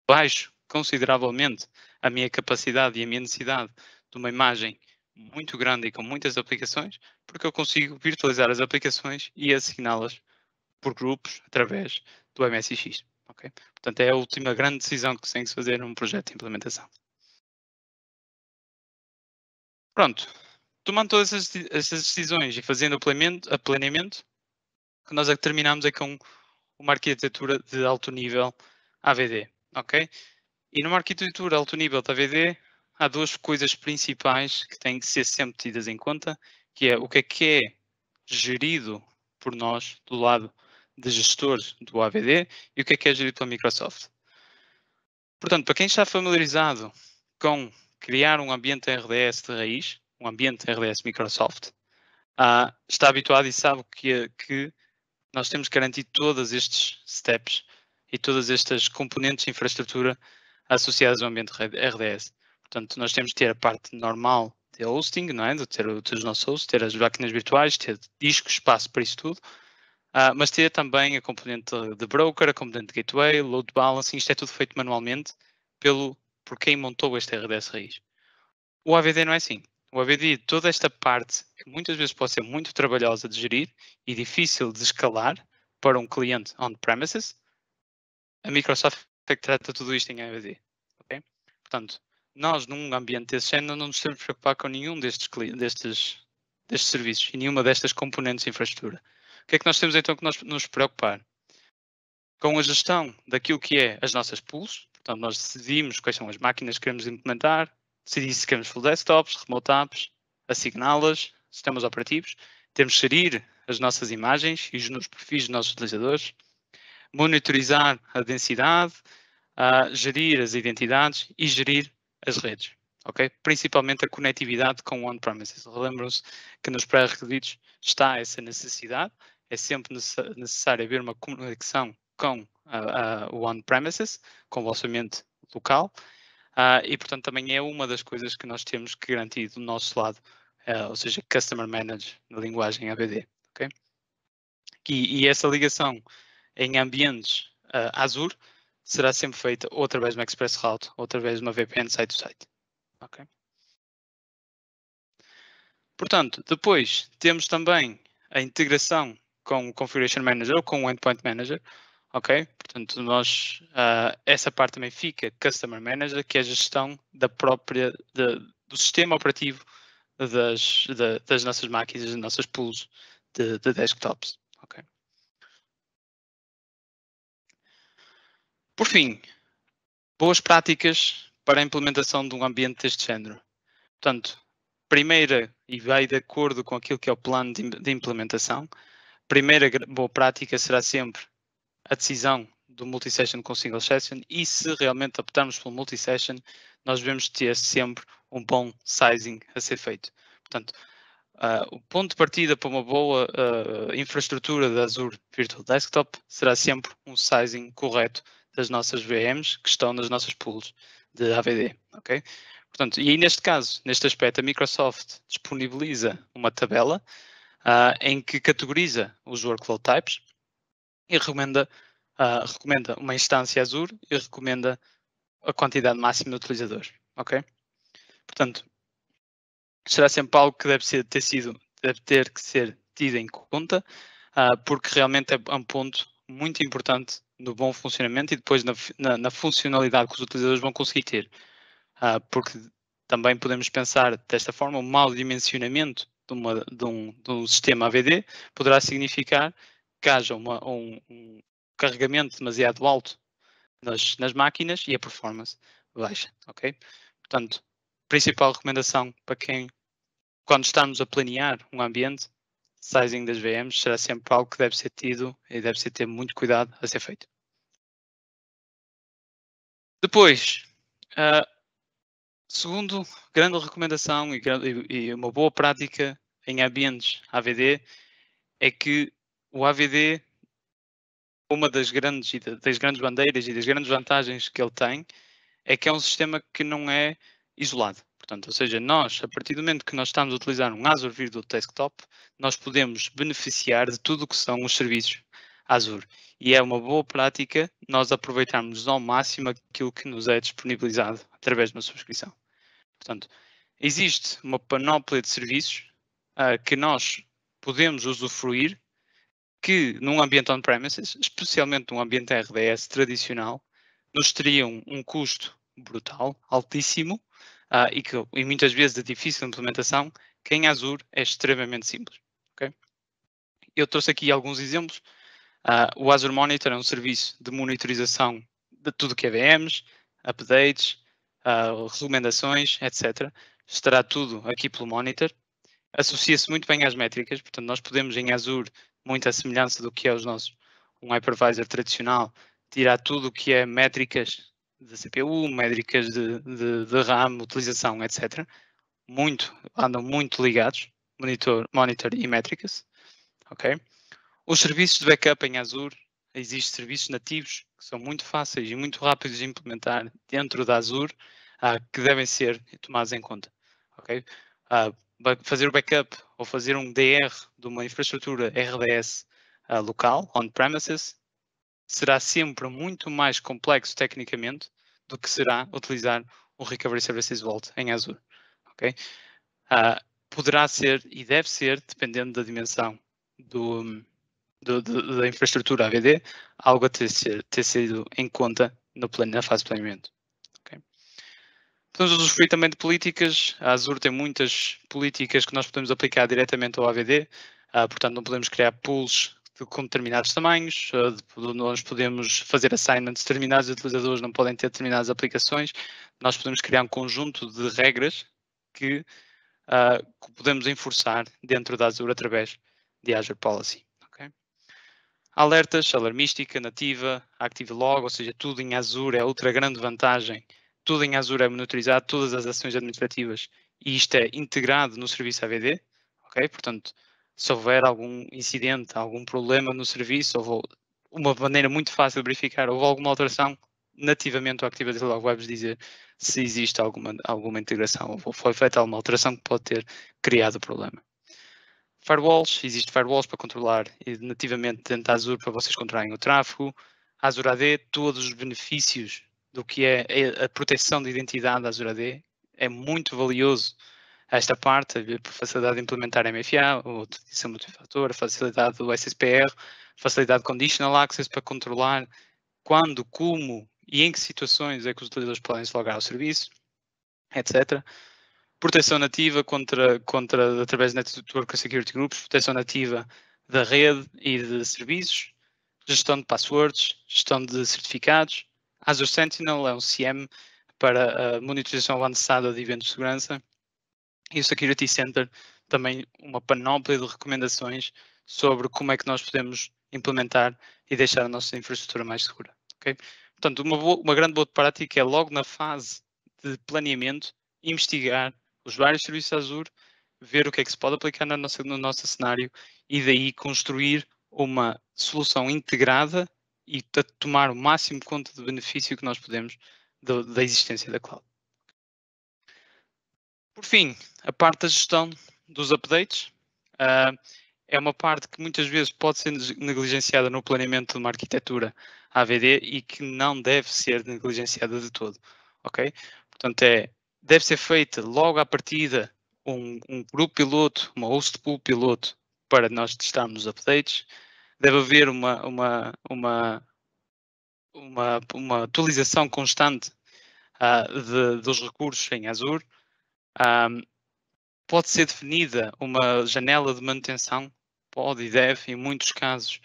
baixo consideravelmente a minha capacidade e a minha necessidade de uma imagem muito grande e com muitas aplicações, porque eu consigo virtualizar as aplicações e assigná-las por grupos através do MSIX. Okay? Portanto, é a última grande decisão que se tem que fazer num projeto de implementação. Pronto. Tomando todas essas decisões e fazendo o planeamento, que nós terminamos é com uma arquitetura de alto nível AVD, ok? E numa arquitetura de alto nível de AVD, há 2 coisas principais que têm que ser sempre tidas em conta, que é o que é gerido por nós do lado de gestores do AVD e o que é gerido pela Microsoft. Portanto, para quem está familiarizado com criar um ambiente RDS de raiz, um ambiente RDS Microsoft, está habituado e sabe que nós temos que garantir todos estes steps e todas estas componentes de infraestrutura associadas ao ambiente RDS. Portanto, nós temos que ter a parte normal de hosting, não é? De ter os nossos hosts, ter as máquinas virtuais, ter disco, espaço para isso tudo, mas ter também a componente de broker, a componente de gateway, load balancing, isto é tudo feito manualmente por quem montou este RDS raiz. O AVD não é assim. O AVD, toda esta parte, que muitas vezes pode ser muito trabalhosa de gerir e difícil de escalar para um cliente on-premises, a Microsoft é que trata tudo isto em AVD. Okay? Portanto, nós num ambiente desse género não nos temos de preocupar com nenhum destes serviços e nenhuma destas componentes de infraestrutura. O que é que nós temos então que nos preocupar? Com a gestão daquilo que é as nossas pools, portanto, nós decidimos quais são as máquinas que queremos implementar, decidir se queremos full desktops, remote apps, assigná-las, sistemas operativos, temos que gerir as nossas imagens e os perfis dos nossos utilizadores, monitorizar a densidade, gerir as identidades e gerir as redes. Okay? Principalmente a conectividade com o on-premises. Lembram-se que nos pré-requisitos está essa necessidade, é sempre necessário haver uma conexão com o on-premises, com o vosso ambiente local, e portanto também é uma das coisas que nós temos que garantir do nosso lado, ou seja, Customer Managed na linguagem AVD. Okay? E essa ligação em ambientes Azure será sempre feita ou através de uma Express Route ou através de uma VPN site-to-site. Okay? Portanto, depois temos também a integração com o Configuration Manager ou com o Endpoint Manager. Ok? Portanto, essa parte também fica Customer Manager, que é a gestão do sistema operativo das nossas máquinas, das nossas pools de desktops. Okay? Por fim, boas práticas para a implementação de um ambiente deste género. Portanto, primeira, e vai de acordo com aquilo que é o plano de implementação, primeira boa prática será sempre a decisão do multi-session com single session, e se realmente optarmos pelo multi-session, nós devemos ter sempre um bom sizing a ser feito. Portanto, o ponto de partida para uma boa infraestrutura da Azure Virtual Desktop será sempre um sizing correto das nossas VMs que estão nas nossas pools de AVD. Okay? Portanto, e aí neste caso, neste aspecto, a Microsoft disponibiliza uma tabela em que categoriza os workload types e recomenda uma instância Azure e recomenda a quantidade máxima de utilizadores. Ok? Portanto, será sempre algo que deve ter que ser tido em conta, porque realmente é um ponto muito importante no bom funcionamento e depois na funcionalidade que os utilizadores vão conseguir ter. Porque também podemos pensar desta forma, o mau dimensionamento de um sistema AVD poderá significar que haja um carregamento demasiado alto nas máquinas e a performance baixa. Ok? Portanto, principal recomendação para quando estamos a planear um ambiente, sizing das VMs será sempre algo que deve ser tido e deve ser ter muito cuidado a ser feito. Depois, segundo grande recomendação e uma boa prática em ambientes AVD é que o AVD, uma das grandes bandeiras e das grandes vantagens que ele tem é que é um sistema que não é isolado. Portanto, ou seja, nós, a partir do momento que nós estamos a utilizar um Azure Virtual Desktop, nós podemos beneficiar de tudo o que são os serviços Azure. E é uma boa prática nós aproveitarmos ao máximo aquilo que nos é disponibilizado através de uma subscrição. Portanto, existe uma panóplia de serviços que nós podemos usufruir que num ambiente on-premises, especialmente num ambiente RDS tradicional, nos teriam um custo brutal, altíssimo, e muitas vezes de difícil implementação, que em Azure é extremamente simples. Okay? Eu trouxe aqui alguns exemplos. O Azure Monitor é um serviço de monitorização de tudo que é VMs, updates, recomendações, etc. Estará tudo aqui pelo Monitor. Associa-se muito bem às métricas, portanto nós podemos em Azure, muita semelhança do que é um hypervisor tradicional, tirar tudo o que é métricas de CPU, métricas de RAM, utilização, etc. Andam muito ligados, monitor e métricas. Okay? Os serviços de backup em Azure, existem serviços nativos que são muito fáceis e muito rápidos de implementar dentro da Azure, que devem ser tomados em conta. Okay? Fazer o backup ou fazer um DR de uma infraestrutura RDS local, on-premises, será sempre muito mais complexo tecnicamente do que será utilizar o Recovery Services Vault em Azure. Okay? Poderá ser e deve ser, dependendo da dimensão da infraestrutura AVD, algo a ter sido em conta na fase de planeamento. Okay? Podemos usufruir também de políticas. A Azure tem muitas políticas que nós podemos aplicar diretamente ao AVD, portanto não podemos criar pools com determinados tamanhos, nós podemos fazer assignments, determinados utilizadores não podem ter determinadas aplicações, nós podemos criar um conjunto de regras que podemos enforçar dentro da Azure através de Azure Policy. Okay? Alertas, alarmística nativa, Active Log, ou seja, tudo em Azure é outra grande vantagem. Tudo em Azure é monitorizado, todas as ações administrativas, e isto é integrado no serviço AVD. Okay? Portanto, se houver algum incidente, algum problema no serviço, ou uma maneira muito fácil de verificar, houve alguma alteração, nativamente o Active Log vai-vos dizer se existe alguma integração ou foi feita alguma alteração que pode ter criado o problema. Firewalls, existe firewalls para controlar nativamente dentro da Azure para vocês controlarem o tráfego. Azure AD, todos os benefícios do que é a proteção de identidade da Azure AD é muito valioso. Esta parte, a facilidade de implementar MFA, a utilização multifator, a facilidade do SSPR, facilidade de conditional access para controlar quando, como e em que situações é que os utilizadores podem se logar ao serviço, etc. Proteção nativa através de Network Security Groups, proteção nativa da rede e de serviços, gestão de passwords, gestão de certificados. Azure Sentinel é um CM para a monitorização avançada de eventos de segurança. E o Security Center também uma panóplia de recomendações sobre como é que nós podemos implementar e deixar a nossa infraestrutura mais segura. Okay? Portanto, uma grande boa prática é logo na fase de planeamento, investigar os vários serviços Azure, ver o que é que se pode aplicar no nosso cenário e daí construir uma solução integrada e tomar o máximo conta do benefício que nós podemos da existência da cloud. Por fim, a parte da gestão dos updates é uma parte que muitas vezes pode ser negligenciada no planeamento de uma arquitetura AVD e que não deve ser negligenciada de todo, ok? Portanto, deve ser feita logo à partida um grupo piloto, uma host pool piloto para nós testarmos os updates. Deve haver uma atualização constante dos recursos em Azure. Pode ser definida uma janela de manutenção, pode e deve, em muitos casos.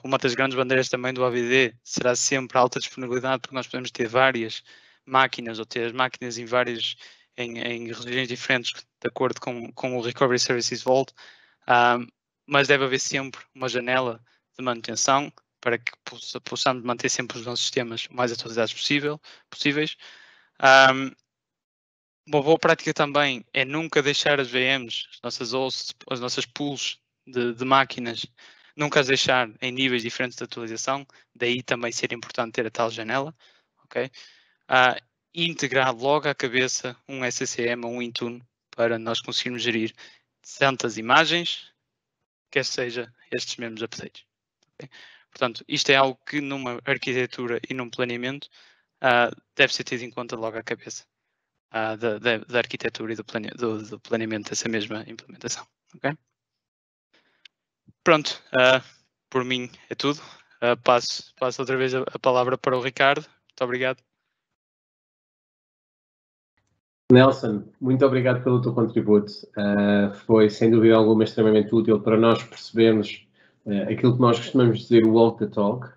Uma das grandes bandeiras também do AVD será sempre a alta disponibilidade, porque nós podemos ter várias máquinas, ou ter as máquinas em regiões diferentes, de acordo com o Recovery Services Vault, mas deve haver sempre uma janela de manutenção para que possamos manter sempre os nossos sistemas o mais atualizados possíveis. Uma boa prática também é nunca deixar as VMs, as nossas hosts, as nossas pools de máquinas, nunca as deixar em níveis diferentes de atualização, daí também ser importante ter a tal janela, ok? E integrar logo à cabeça um SCCM ou um Intune para nós conseguirmos gerir tantas imagens, quer seja estes mesmos updates. Okay? Portanto, isto é algo que numa arquitetura e num planeamento deve ser tido em conta logo à cabeça. Da arquitetura e do planeamento dessa mesma implementação. Okay? Pronto, por mim é tudo. Passo outra vez a palavra para o Ricardo. Muito obrigado. Nelson, muito obrigado pelo teu contributo. Foi, sem dúvida alguma, extremamente útil para nós percebermos aquilo que nós costumamos dizer o walk the talk,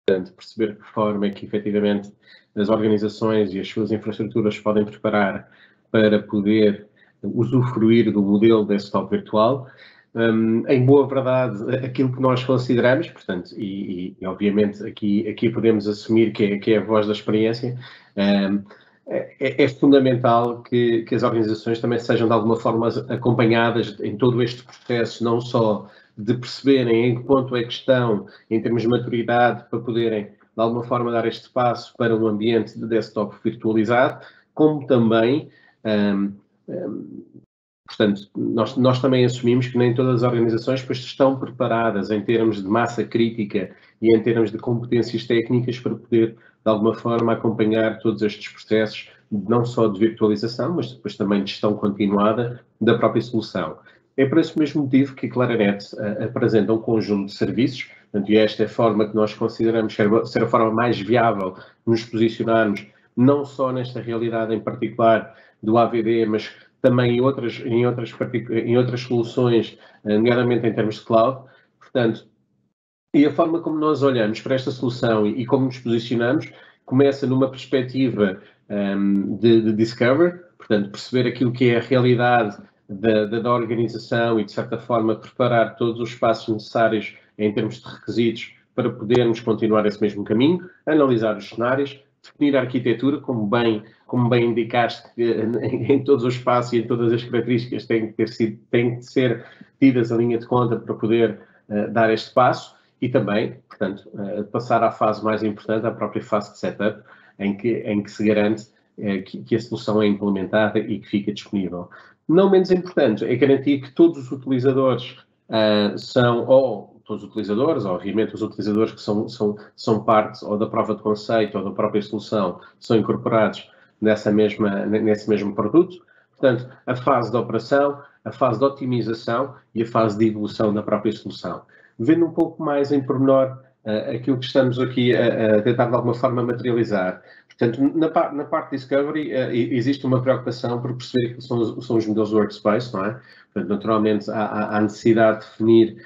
portanto, perceber de que forma é que, efetivamente, as organizações e as suas infraestruturas podem preparar para poder usufruir do modelo desktop virtual. Em boa verdade, aquilo que nós consideramos, portanto, e obviamente aqui podemos assumir que é a voz da experiência, é fundamental que as organizações também sejam de alguma forma acompanhadas em todo este processo, não só de perceberem em que ponto é que estão em termos de maturidade para poderem de alguma forma dar este passo para um ambiente de desktop virtualizado, como também, portanto, nós também assumimos que nem todas as organizações depois estão preparadas em termos de massa crítica e em termos de competências técnicas para poder, de alguma forma, acompanhar todos estes processos, não só de virtualização, mas depois também de gestão continuada da própria solução. É por esse mesmo motivo que a Claranet apresenta um conjunto de serviços, portanto, e esta é a forma que nós consideramos ser a forma mais viável de nos posicionarmos, não só nesta realidade em particular do AVD, mas também em outras soluções, nomeadamente em termos de cloud. Portanto, e a forma como nós olhamos para esta solução e como nos posicionamos começa numa perspectiva de discover, portanto, perceber aquilo que é a realidade da organização e, de certa forma, preparar todos os passos necessários em termos de requisitos para podermos continuar esse mesmo caminho, analisar os cenários, definir a arquitetura, como bem indicaste, em todos os passos e em todas as características têm que ser tidas a linha de conta para poder dar este passo e também, portanto, passar à fase mais importante, à própria fase de setup, em que se garante que a solução é implementada e que fica disponível. Não menos importante é garantir que todos os utilizadores todos os utilizadores, obviamente os utilizadores que são parte ou da prova de conceito ou da própria solução, são incorporados nesse mesmo produto. Portanto, a fase de operação, a fase de otimização e a fase de evolução da própria solução. Vendo um pouco mais em pormenor aquilo que estamos aqui a tentar de alguma forma materializar. Portanto, na parte de Discovery existe uma preocupação por perceber que são os modelos do Workspace, não é? Portanto, naturalmente há necessidade de definir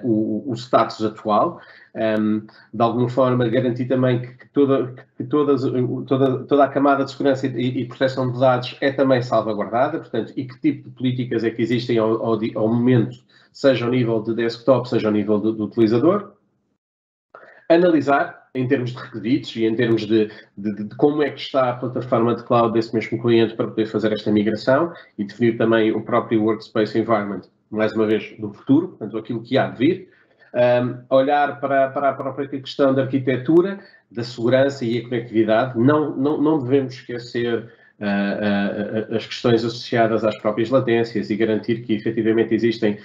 o status atual, de alguma forma garantir também que toda a camada de segurança e proteção de dados é também salvaguardada, portanto, e que tipo de políticas é que existem ao momento, seja ao nível de desktop, seja ao nível do utilizador. Analisar em termos de requisitos e em termos de como é que está a plataforma de cloud desse mesmo cliente para poder fazer esta migração e definir também o próprio Workspace Environment, mais uma vez, do futuro, portanto, aquilo que há de vir. Olhar para a própria questão da arquitetura, da segurança e a conectividade. Não devemos esquecer as questões associadas às próprias latências e garantir que efetivamente existem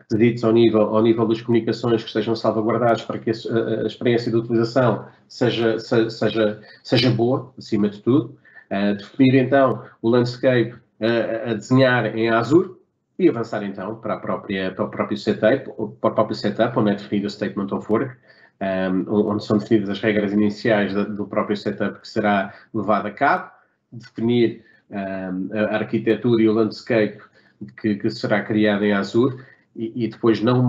requisitos ao nível das comunicações que estejam salvaguardados para que a experiência de utilização seja boa, acima de tudo. Definir então o landscape a desenhar em Azure e avançar então para o próprio setup, onde é definido o Statement of Work, onde são definidas as regras iniciais do próprio setup que será levado a cabo, definir a arquitetura e o landscape que será criado em Azure e depois, não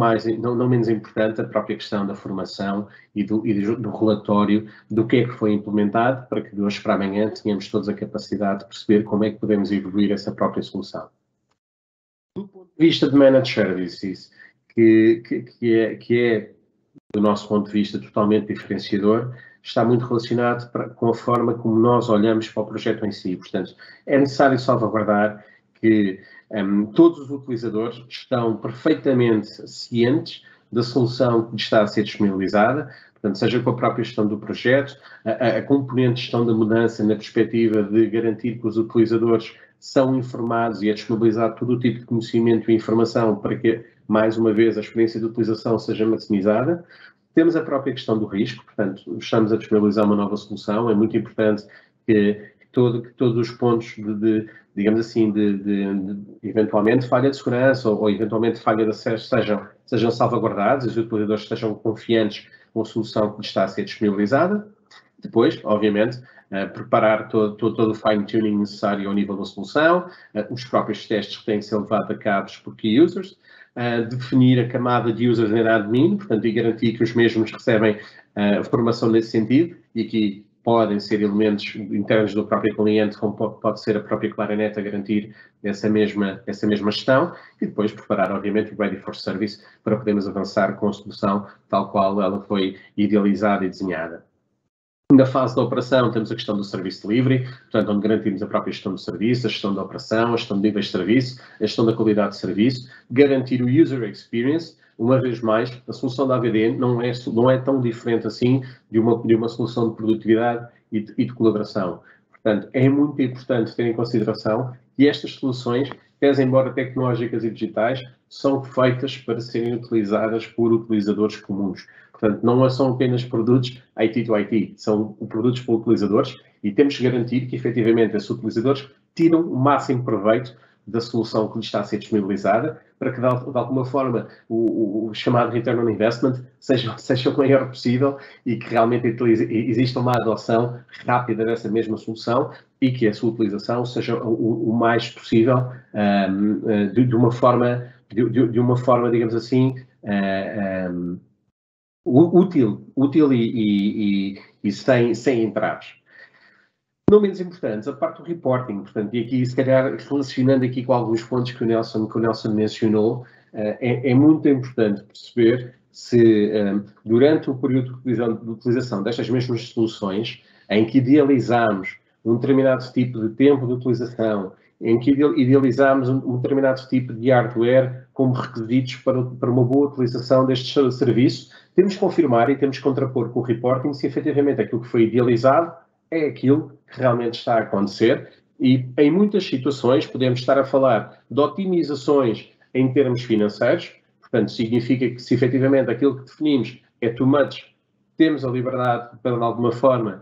menos importante, a própria questão da formação e do relatório do que é que foi implementado para que de hoje para amanhã tenhamos todos a capacidade de perceber como é que podemos evoluir essa própria solução. Do ponto de vista de Managed Services, que é, do nosso ponto de vista, totalmente diferenciador, está muito relacionado com a forma como nós olhamos para o projeto em si. Portanto, é necessário salvaguardar que todos os utilizadores estão perfeitamente cientes da solução que está a ser disponibilizada, portanto, seja com a própria gestão do projeto, a componente de gestão da mudança na perspectiva de garantir que os utilizadores são informados e é disponibilizado todo o tipo de conhecimento e informação para que, mais uma vez, a experiência de utilização seja maximizada. Temos a própria questão do risco, portanto, estamos a disponibilizar uma nova solução, é muito importante que todos os pontos digamos assim, de eventualmente falha de segurança ou eventualmente falha de acesso sejam salvaguardados e os utilizadores estejam confiantes com a solução que está a ser disponibilizada. Depois, obviamente, preparar todo o fine-tuning necessário ao nível da solução, os próprios testes que têm que ser levados a cabo por key users, definir a camada de users em admin, portanto, e garantir que os mesmos recebem formação nesse sentido, e aqui podem ser elementos internos do próprio cliente, como pode ser a própria Claranet a garantir essa mesma gestão, e depois preparar, obviamente, o Ready for Service para podermos avançar com a solução tal qual ela foi idealizada e desenhada. Na fase da operação, temos a questão do serviço delivery, portanto, onde garantimos a própria gestão do serviço, a gestão da operação, a gestão de níveis de serviço, a gestão da qualidade de serviço, garantir o user experience. Uma vez mais, a solução da AVD não é tão diferente assim de uma solução de produtividade e de colaboração. Portanto, é muito importante ter em consideração que estas soluções, pese embora tecnológicas e digitais, são feitas para serem utilizadas por utilizadores comuns. Portanto, não são apenas produtos IT to IT, são produtos para utilizadores e temos que garantir que, efetivamente, esses utilizadores tiram o máximo proveito da solução que lhes está a ser disponibilizada, para que, de alguma forma, o chamado return on investment seja o maior possível e que realmente exista uma adoção rápida dessa mesma solução e que a sua utilização seja o mais possível de uma forma, digamos assim, útil e sem entraves. Não menos importantes, a parte do reporting, portanto, e aqui, se calhar, relacionando aqui com alguns pontos que o Nelson mencionou, é muito importante perceber se, durante o período de utilização destas mesmas soluções, em que idealizamos um determinado tipo de tempo de utilização, em que idealizamos um determinado tipo de hardware como requisitos para uma boa utilização deste serviço, temos que confirmar e temos que contrapor com o reporting se efetivamente aquilo que foi idealizado é aquilo que realmente está a acontecer E em muitas situações podemos estar a falar de otimizações em termos financeiros, portanto, significa que se efetivamente aquilo que definimos é too much, temos a liberdade para, de alguma forma,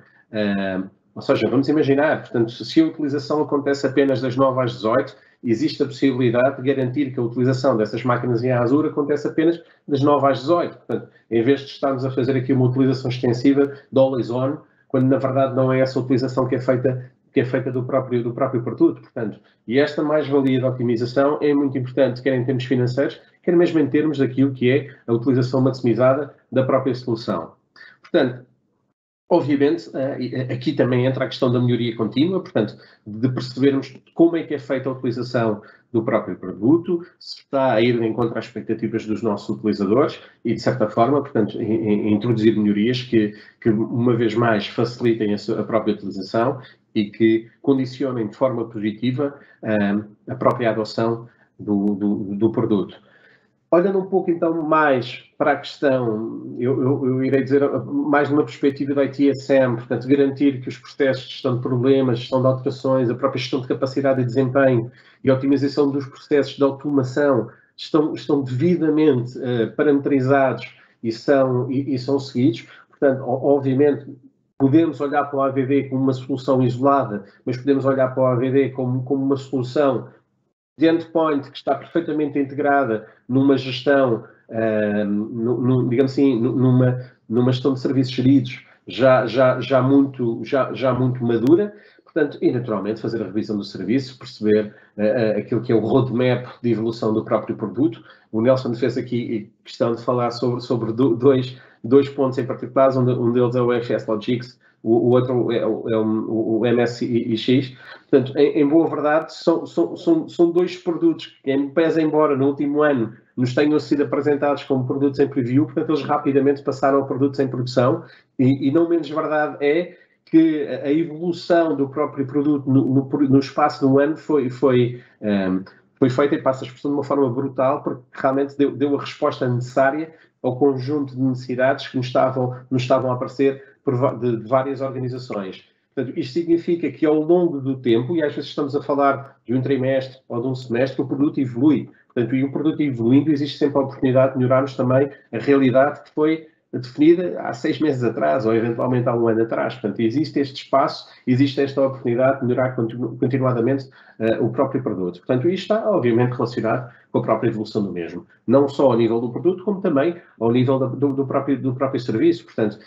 ou seja, vamos imaginar, portanto, se a utilização acontece apenas das 9 às 18, existe a possibilidade de garantir que a utilização dessas máquinas em Azure acontece apenas das 9 às 18. Portanto, em vez de estarmos a fazer aqui uma utilização extensiva de always on, quando na verdade não é essa utilização que é feita do próprio produto. Portanto, e esta mais-valia de otimização é muito importante, quer em termos financeiros, quer mesmo em termos daquilo que é a utilização maximizada da própria solução. Portanto, obviamente, aqui também entra a questão da melhoria contínua, portanto, de percebermos como é que é feita a utilização do próprio produto, se está a ir de encontro às expectativas dos nossos utilizadores e, de certa forma, portanto, introduzir melhorias que, uma vez mais, facilitem a própria utilização e que condicionem de forma positiva a própria adoção do produto. Olhando um pouco, então, mais para a questão, eu irei dizer mais numa perspectiva da ITSM, portanto, garantir que os processos de gestão de problemas, gestão de alterações, a própria gestão de capacidade e desempenho e a otimização dos processos de automação estão devidamente parametrizados e são seguidos. Portanto, obviamente, podemos olhar para o AVD como uma solução isolada, mas podemos olhar para o AVD como uma solução de endpoint que está perfeitamente integrada numa gestão, digamos assim, numa gestão de serviços geridos já muito madura. Portanto, e naturalmente fazer a revisão do serviço, perceber aquilo que é o roadmap de evolução do próprio produto. O Nelson fez aqui questão de falar sobre dois pontos em particular, um deles é o FS Logics, o outro é o MSIX. Portanto, em boa verdade, são dois produtos que, pese embora no último ano nos tenham sido apresentados como produtos em preview, portanto, eles rapidamente passaram a produtos em produção e não menos verdade é que a evolução do próprio produto no espaço de um ano foi feita, e passa a expressão, de uma forma brutal, porque realmente deu a resposta necessária ao conjunto de necessidades que nos estavam a aparecer de várias organizações. Portanto, isto significa que ao longo do tempo, e às vezes estamos a falar de um trimestre ou de um semestre, o produto evolui. Portanto, e o produto evoluindo, existe sempre a oportunidade de melhorarmos também a realidade que foi definida há 6 meses atrás ou eventualmente há um ano atrás. Portanto, existe este espaço, existe esta oportunidade de melhorar continuadamente o próprio produto. Portanto, isto está obviamente relacionado com a própria evolução do mesmo. Não só ao nível do produto, como também ao nível do próprio serviço. Portanto,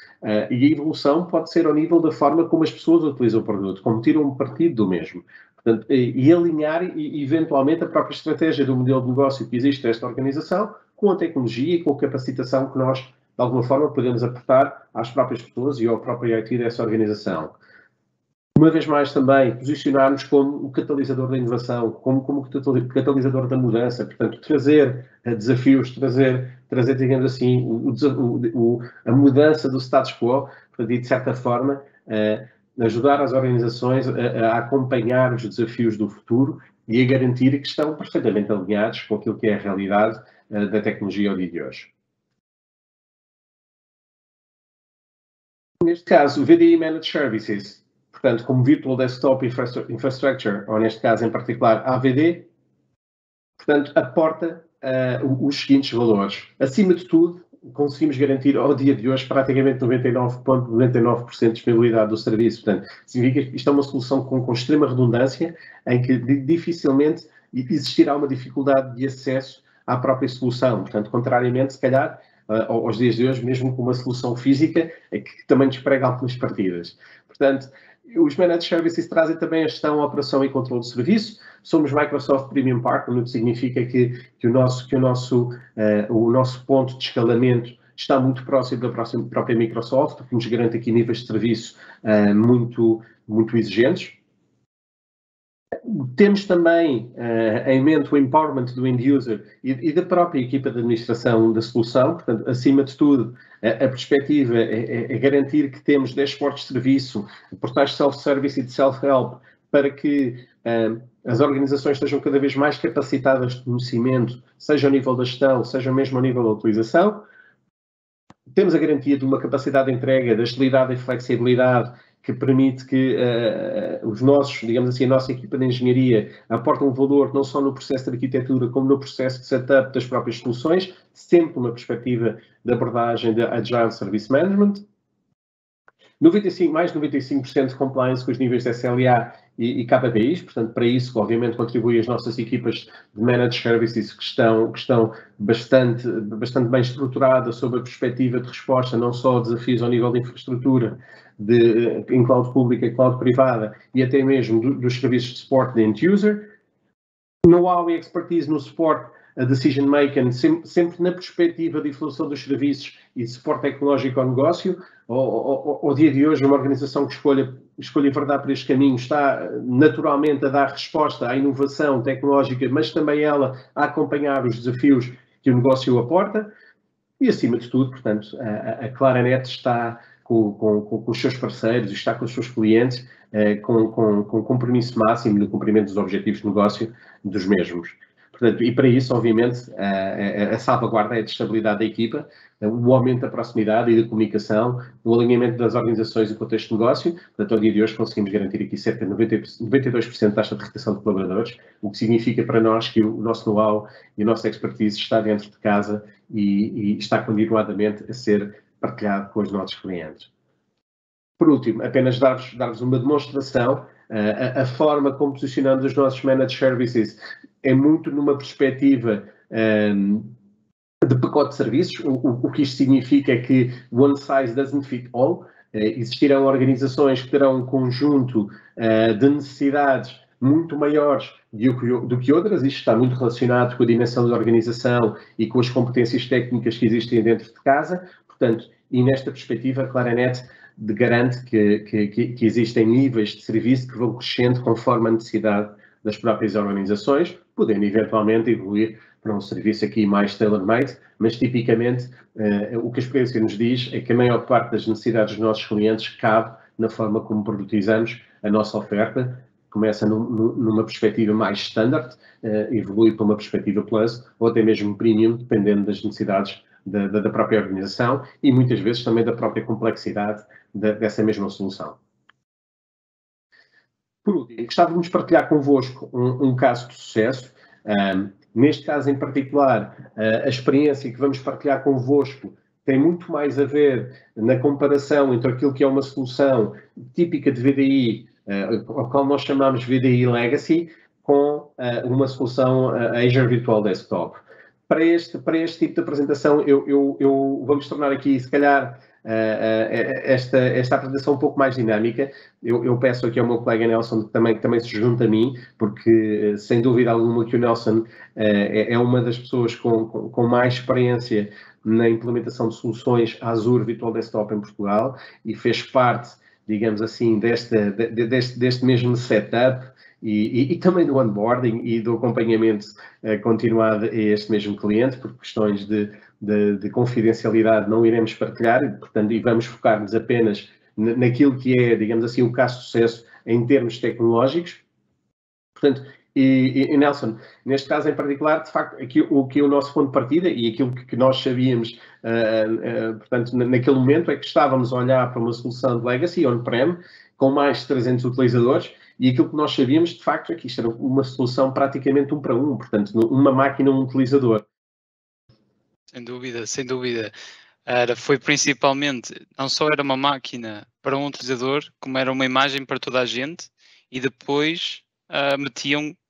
e a evolução pode ser ao nível da forma como as pessoas utilizam o produto, como tiram partido do mesmo. Portanto, e alinhar eventualmente a própria estratégia do modelo de negócio que existe nesta organização com a tecnologia e com a capacitação que nós, de alguma forma, podemos aportar às próprias pessoas e ao próprio IT dessa organização. Uma vez mais, também, posicionar-nos como o catalisador da inovação, como o catalisador da mudança, portanto, trazer desafios, trazer digamos assim, a mudança do status quo, portanto, e, de certa forma, ajudar as organizações a acompanhar os desafios do futuro e a garantir que estão perfeitamente alinhados com aquilo que é a realidade da tecnologia ao dia de hoje. Neste caso, o VDI Managed Services, portanto, como Virtual Desktop Infrastructure, ou neste caso em particular AVD, portanto, aporta os seguintes valores. Acima de tudo, conseguimos garantir ao dia de hoje praticamente 99,99% de disponibilidade do serviço. Portanto, significa que isto é uma solução com extrema redundância, em que dificilmente existirá uma dificuldade de acesso à própria solução. Portanto, contrariamente, se calhar, aos dias de hoje, mesmo com uma solução física, que também desprega algumas partidas. Portanto, os Managed Services trazem também a gestão, a operação e controle de serviço. Somos Microsoft Premium Partner, o que significa que o nosso ponto de escalamento está muito próximo da própria Microsoft, o que nos garante aqui níveis de serviço muito exigentes. Temos também em mente o empowerment do end-user e da própria equipa de administração da solução. Portanto, acima de tudo, a perspectiva é garantir que temos dashboards de serviço, portais de self-service e de self-help, para que as organizações estejam cada vez mais capacitadas de conhecimento, seja ao nível da gestão, seja mesmo ao nível da utilização. Temos a garantia de uma capacidade de entrega, de agilidade e flexibilidade que permite que os nossos, digamos assim, a nossa equipa de engenharia aporte um valor não só no processo de arquitetura, como no processo de setup das próprias soluções, sempre uma perspectiva de abordagem de Agile Service Management. Mais de 95% de compliance com os níveis de SLA e KPIs, portanto, para isso, obviamente, contribui as nossas equipas de Managed Services que estão bastante bem estruturadas sob a perspectiva de resposta não só a desafios ao nível de infraestrutura, em cloud pública e cloud privada, e até mesmo dos serviços de suporte de end-user. Know-how e expertise no suporte a decision making, sempre na perspectiva de evolução dos serviços e de suporte tecnológico ao negócio. Ao dia de hoje, uma organização que escolha verdade por este caminho está naturalmente a dar resposta à inovação tecnológica, mas também ela a acompanhar os desafios que o negócio aporta. E, acima de tudo, portanto, a Claranet está com os seus parceiros, está com os seus clientes, com compromisso máximo no cumprimento dos objetivos de negócio dos mesmos. Portanto, e para isso, obviamente, a salvaguarda é de estabilidade da equipa, o aumento da proximidade e da comunicação, o alinhamento das organizações e do contexto de negócio. Portanto, ao dia de hoje conseguimos garantir aqui cerca de 92% de taxa de retenção de colaboradores, o que significa para nós que o nosso know-how e a nossa expertise está dentro de casa e está continuadamente a ser partilhado com os nossos clientes. Por último, apenas dar-vos uma demonstração, a forma como posicionamos os nossos Managed Services é muito numa perspectiva de pacote de serviços. O que isto significa é que one size doesn't fit all. Existirão organizações que terão um conjunto de necessidades muito maiores do que outras. Isto está muito relacionado com a dimensão da organização e com as competências técnicas que existem dentro de casa. Portanto, e nesta perspectiva, a Claranet garante que existem níveis de serviço que vão crescendo conforme a necessidade das próprias organizações, podendo eventualmente evoluir para um serviço aqui mais tailor-made, mas tipicamente o que a experiência nos diz é que a maior parte das necessidades dos nossos clientes cabe na forma como produtizamos a nossa oferta. Começa numa perspectiva mais standard, evolui para uma perspectiva plus, ou até mesmo premium, dependendo das necessidades da própria organização e muitas vezes também da própria complexidade dessa mesma solução. Por último, gostávamos de partilhar convosco um caso de sucesso. Neste caso em particular, a experiência que vamos partilhar convosco tem muito mais a ver na comparação entre aquilo que é uma solução típica de VDI, ao qual nós chamamos VDI Legacy, com uma solução Azure Virtual Desktop. Para este tipo de apresentação, vamos tornar aqui, se calhar, esta apresentação um pouco mais dinâmica. Eu peço aqui ao meu colega Nelson que também se junte a mim, porque, sem dúvida alguma, que o Nelson é uma das pessoas com mais experiência na implementação de soluções Azure Virtual Desktop em Portugal e fez parte, digamos assim, deste mesmo setup e também do onboarding e do acompanhamento continuado a este mesmo cliente, por questões de confidencialidade não iremos partilhar, portanto, e vamos focar-nos apenas naquilo que é, digamos assim, o caso de sucesso em termos tecnológicos. Portanto, e Nelson, neste caso em particular, de facto, o que é o nosso ponto de partida e aquilo que nós sabíamos, portanto, naquele momento é que estávamos a olhar para uma solução de legacy on-prem com mais de 300 utilizadores e aquilo que nós sabíamos, de facto, é que isto era uma solução praticamente 1 para 1, portanto, uma máquina, um utilizador. Sem dúvida, sem dúvida. Foi principalmente, não só era uma máquina para um utilizador, como era uma imagem para toda a gente e depois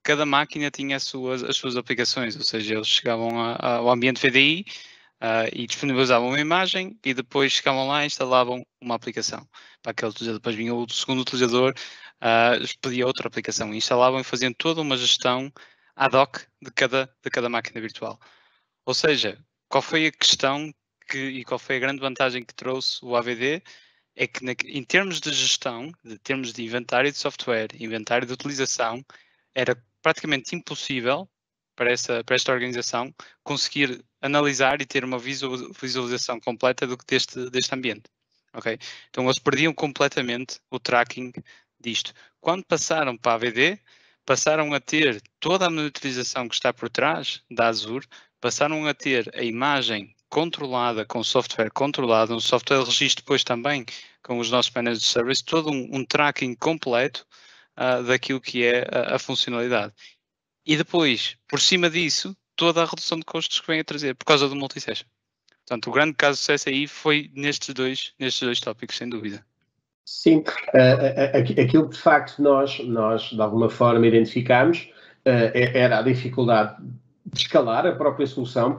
cada máquina tinha as suas aplicações, ou seja, eles chegavam ao ambiente VDI e disponibilizavam uma imagem e depois chegavam lá e instalavam uma aplicação para aquele utilizador. Depois vinha o segundo utilizador, pedia outra aplicação e instalavam e faziam toda uma gestão ad hoc de cada máquina virtual. Ou seja, qual foi a questão e qual foi a grande vantagem que trouxe o AVD? É que em termos de gestão, em termos de inventário de software, inventário de utilização, era praticamente impossível para esta organização conseguir analisar e ter uma visualização completa deste ambiente. Okay? Então eles perdiam completamente o tracking disto. Quando passaram para a AVD, passaram a ter toda a monitorização que está por trás da Azure, passaram a ter a imagem controlada, com software controlado, um software de registro depois também com os nossos managed service, todo um tracking completo daquilo que é a funcionalidade. E depois, por cima disso, toda a redução de custos que vem a trazer por causa do multi-session. Portanto, o grande caso de sucesso aí foi nestes dois tópicos, sem dúvida. Sim, aquilo que de facto nós de alguma forma identificámos era a dificuldade de escalar a própria solução,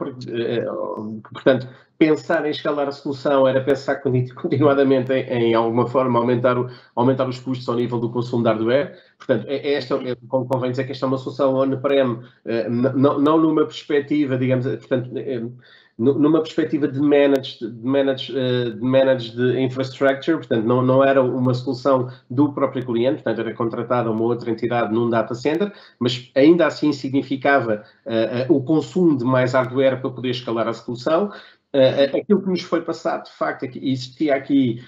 portanto, pensar em escalar a solução era pensar continuadamente em alguma forma aumentar os custos ao nível do consumo de hardware. Portanto, convém dizer que esta é uma solução on-prem, não numa perspectiva, digamos, portanto, numa perspectiva de managed infrastructure, portanto, não era uma solução do próprio cliente, portanto, era contratada uma outra entidade num data center, mas ainda assim significava o consumo de mais hardware para poder escalar a solução. Aquilo que nos foi passado, de facto, é que existia aqui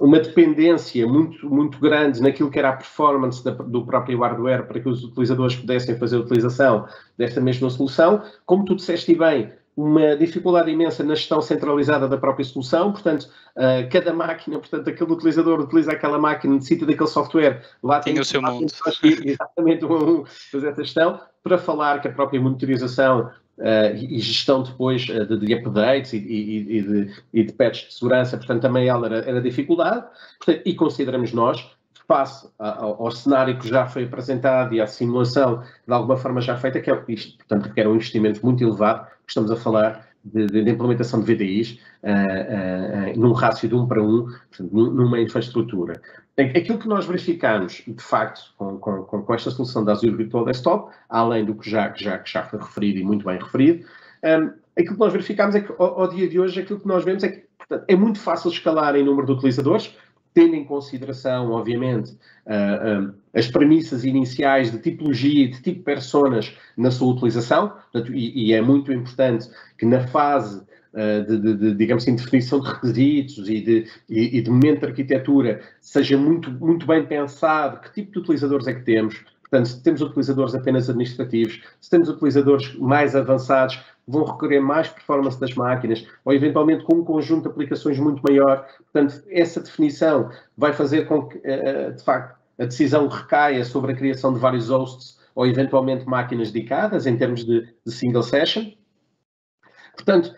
uma dependência muito grande naquilo que era a performance do próprio hardware para que os utilizadores pudessem fazer a utilização desta mesma solução. Como tu disseste bem, uma dificuldade imensa na gestão centralizada da própria solução, portanto, cada máquina, portanto, aquele utilizador utiliza aquela máquina, necessita daquele software, lá tem o seu mundo. Exatamente, fazer essa gestão, para falar que a própria monitorização e gestão depois de updates e de patches de segurança, portanto, também ela era dificuldade, portanto, e consideramos nós, face ao cenário que já foi apresentado e à simulação de alguma forma já feita, que era um investimento muito elevado, que estamos a falar de implementação de VDIs num rácio de 1 para 1, portanto, numa infraestrutura. Aquilo que nós verificamos, de facto, com esta solução da Azure Virtual Desktop, além do que já foi referido e muito bem referido, aquilo que nós verificamos é que, ao dia de hoje, aquilo que nós vemos é que, portanto, é muito fácil escalar em número de utilizadores, tendo em consideração, obviamente, as premissas iniciais de tipologia e de tipo de personas na sua utilização, portanto, e é muito importante que na fase digamos assim, definição de requisitos e de momento de arquitetura seja muito bem pensado que tipo de utilizadores é que temos. Portanto, se temos utilizadores apenas administrativos, se temos utilizadores mais avançados, vão requerer mais performance das máquinas, ou eventualmente com um conjunto de aplicações muito maior. Portanto, essa definição vai fazer com que, de facto, a decisão recaia sobre a criação de vários hosts ou eventualmente máquinas dedicadas em termos de single session. Portanto,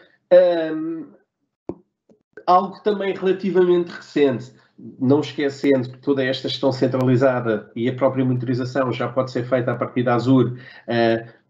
algo também relativamente recente, não esquecendo que toda esta gestão centralizada e a própria monitorização já pode ser feita a partir da Azure,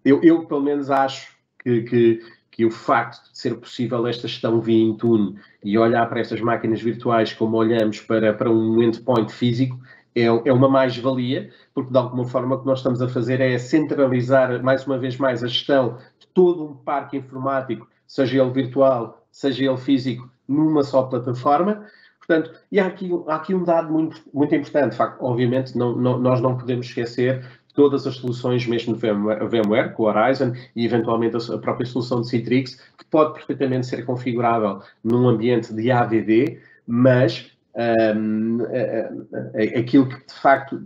eu pelo menos acho que o facto de ser possível esta gestão via Intune e olhar para estas máquinas virtuais como olhamos para um endpoint físico é uma mais-valia, porque de alguma forma o que nós estamos a fazer é centralizar mais uma vez mais a gestão de todo um parque informático, seja ele virtual, seja ele físico, numa só plataforma. Portanto, e há aqui um dado muito importante. De facto, obviamente, nós não podemos esquecer todas as soluções, mesmo de VMware, com o Horizon e eventualmente a própria solução de Citrix, que pode perfeitamente ser configurável num ambiente de AVD, mas aquilo que de facto,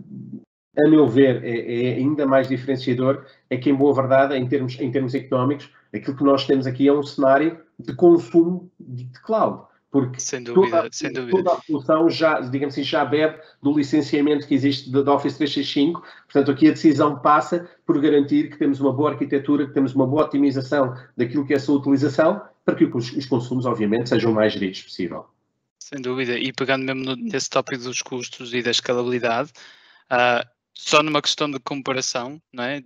a meu ver, é ainda mais diferenciador é que, em boa verdade, em termos económicos, aquilo que nós temos aqui é um cenário de consumo de cloud. Porque sem dúvida. Toda a solução já, digamos assim, já bebe do licenciamento que existe da Office 365. Portanto, aqui a decisão passa por garantir que temos uma boa arquitetura, que temos uma boa otimização daquilo que é a sua utilização, para que os consumos, obviamente, sejam o mais geridos possível. Sem dúvida. E pegando mesmo nesse tópico dos custos e da escalabilidade, só numa questão de comparação, não é?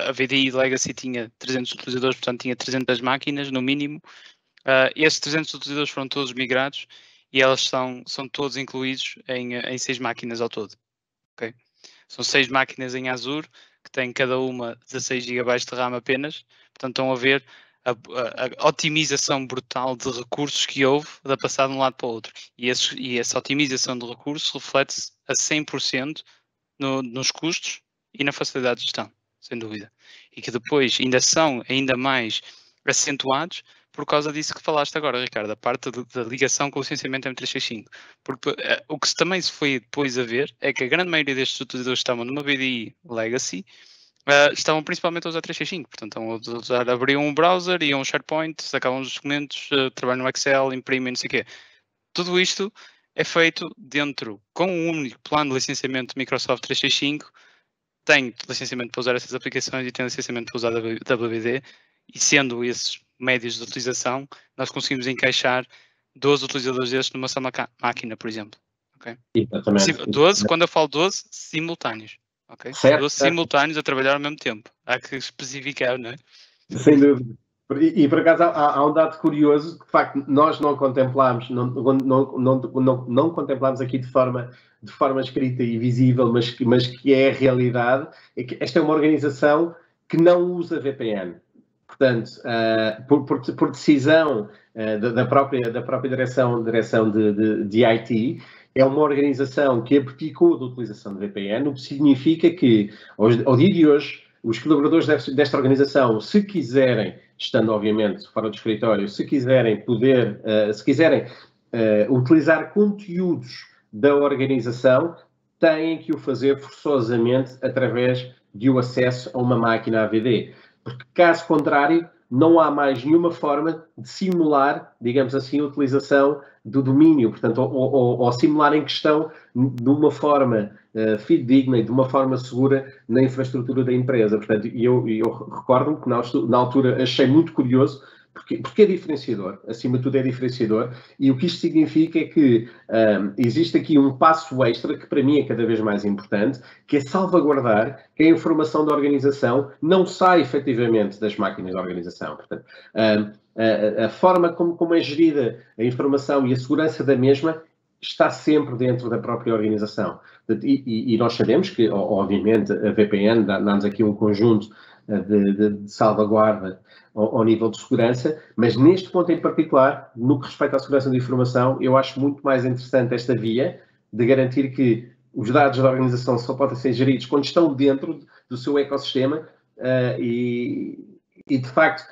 A VDI Legacy tinha 300 utilizadores, portanto tinha 300 máquinas no mínimo. Esses 300 utilizadores foram todos migrados e elas são todos incluídos em 6 máquinas ao todo. Okay? São 6 máquinas em Azure, que têm cada uma 16 GB de RAM apenas. Portanto, estão a ver a otimização brutal de recursos que houve da passada de um lado para o outro. E essa otimização de recursos reflete-se a 100% nos custos e na facilidade de gestão, sem dúvida. E que depois ainda são ainda mais acentuados por causa disso que falaste agora, Ricardo, a parte da ligação com o licenciamento M365. Porque o que também se foi depois a ver é que a grande maioria destes utilizadores estavam numa VDI Legacy, estavam principalmente a usar 365, portanto estão a usar, abriam um browser, iam um SharePoint, sacavam os documentos, trabalham no Excel, imprimem, não sei o quê. Tudo isto é feito dentro, com um único plano de licenciamento de Microsoft 365, tem licenciamento para usar essas aplicações e tem licenciamento para usar WWD, e sendo esses médios de utilização, nós conseguimos encaixar 12 utilizadores destes numa só máquina, por exemplo. Okay? Exatamente. 12, quando eu falo 12, simultâneos. Okay? Certo, 12 simultâneos a trabalhar ao mesmo tempo. Há que especificar, não é? sem dúvida. E por acaso há um dado curioso que, de facto, nós não contemplámos, não contemplámos aqui de forma escrita e visível, mas que é a realidade, é que esta é uma organização que não usa VPN. Portanto, por decisão da própria direção de IT, é uma organização que abdicou da utilização de VPN, o que significa que, ao dia de hoje, os colaboradores desta organização, se quiserem, estando obviamente fora do escritório, se quiserem utilizar conteúdos da organização, têm que o fazer forçosamente através de o acesso a uma máquina AVD. Porque, caso contrário, não há mais nenhuma forma de simular, digamos assim, a utilização do domínio, portanto, ou simular em questão de uma forma fidedigna e de uma forma segura na infraestrutura da empresa. Portanto, eu recordo-me que na altura achei muito curioso, porque é diferenciador, acima de tudo é diferenciador, e o que isto significa é que existe aqui um passo extra que para mim é cada vez mais importante, que é salvaguardar que a informação da organização não sai efetivamente das máquinas da organização. Portanto, a forma como é gerida a informação e a segurança da mesma está sempre dentro da própria organização. E nós sabemos que, obviamente, a VPN dá-nos aqui um conjunto de salvaguarda ao nível de segurança, mas neste ponto em particular, no que respeita à segurança da informação, eu acho muito mais interessante esta via de garantir que os dados da organização só podem ser geridos quando estão dentro do seu ecossistema e de facto,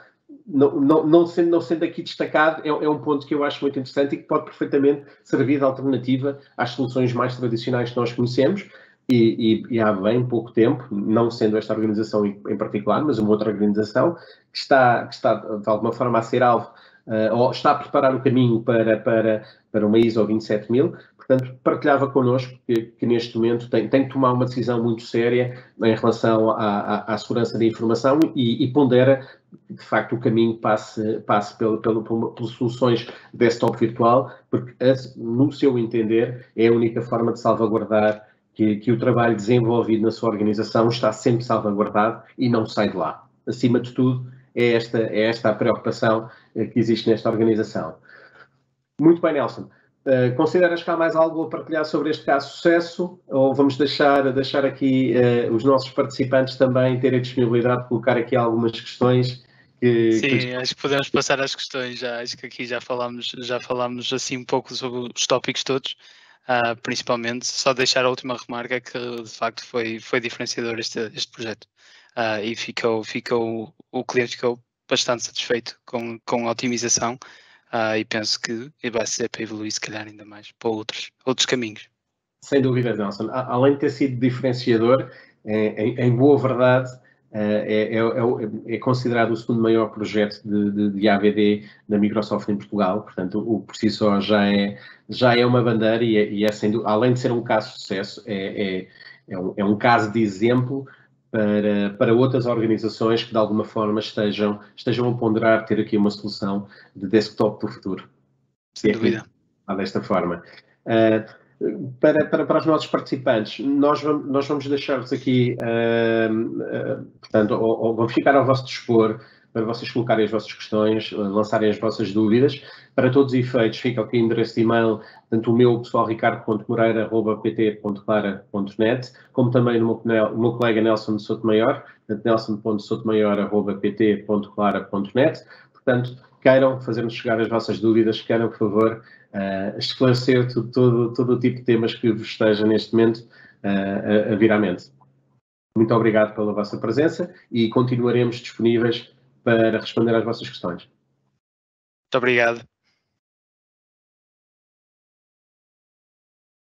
não sendo aqui destacado, é um ponto que eu acho muito interessante e que pode perfeitamente servir de alternativa às soluções mais tradicionais que nós conhecemos. E há bem pouco tempo, não sendo esta organização em particular, mas uma outra organização que está de alguma forma a ser alvo, ou está a preparar o caminho para uma ISO 27000, portanto, partilhava connosco que neste momento tem que tomar uma decisão muito séria em relação à segurança da informação e pondera que, de facto, o caminho passe pelas soluções desktop virtual, porque, no seu entender, é a única forma de salvaguardar que o trabalho desenvolvido na sua organização está sempre salvaguardado e não sai de lá. Acima de tudo, é esta a preocupação que existe nesta organização. Muito bem, Nelson. Consideras que há mais algo a partilhar sobre este caso de sucesso ou vamos deixar aqui os nossos participantes também terem a disponibilidade de colocar aqui algumas questões? Sim, acho que podemos passar às questões. Acho que aqui já falámos assim um pouco sobre os tópicos todos. Principalmente, só deixar a última remarca que de facto foi diferenciador este projeto e o cliente ficou bastante satisfeito com a otimização e penso que vai ser para evoluir se calhar ainda mais para outros caminhos. Sem dúvida, Nelson. Além de ter sido diferenciador, em boa verdade, é considerado o segundo maior projeto de AVD da Microsoft em Portugal, portanto, o por si só já é uma bandeira e é além de ser um caso de sucesso, é um caso de exemplo para outras organizações que de alguma forma estejam a ponderar ter aqui uma solução de desktop do futuro. Sem dúvida. Desta forma. Para os nossos participantes, nós vamos deixar-vos aqui, portanto, vamos ficar ao vosso dispor para vocês colocarem as vossas questões, lançarem as vossas dúvidas. Para todos os efeitos, fica aqui o endereço de e-mail, tanto o meu pessoal ricardo.moreira@pt.clara.net, como também o meu colega Nelson de Sotomayor, nelson.sotomayor@pt.clara.net. Portanto, queiram fazer-nos chegar as vossas dúvidas, queiram, por favor, esclarecer todo o tipo de temas que vos esteja neste momento a vir à mente. Muito obrigado pela vossa presença e continuaremos disponíveis para responder às vossas questões. Muito obrigado.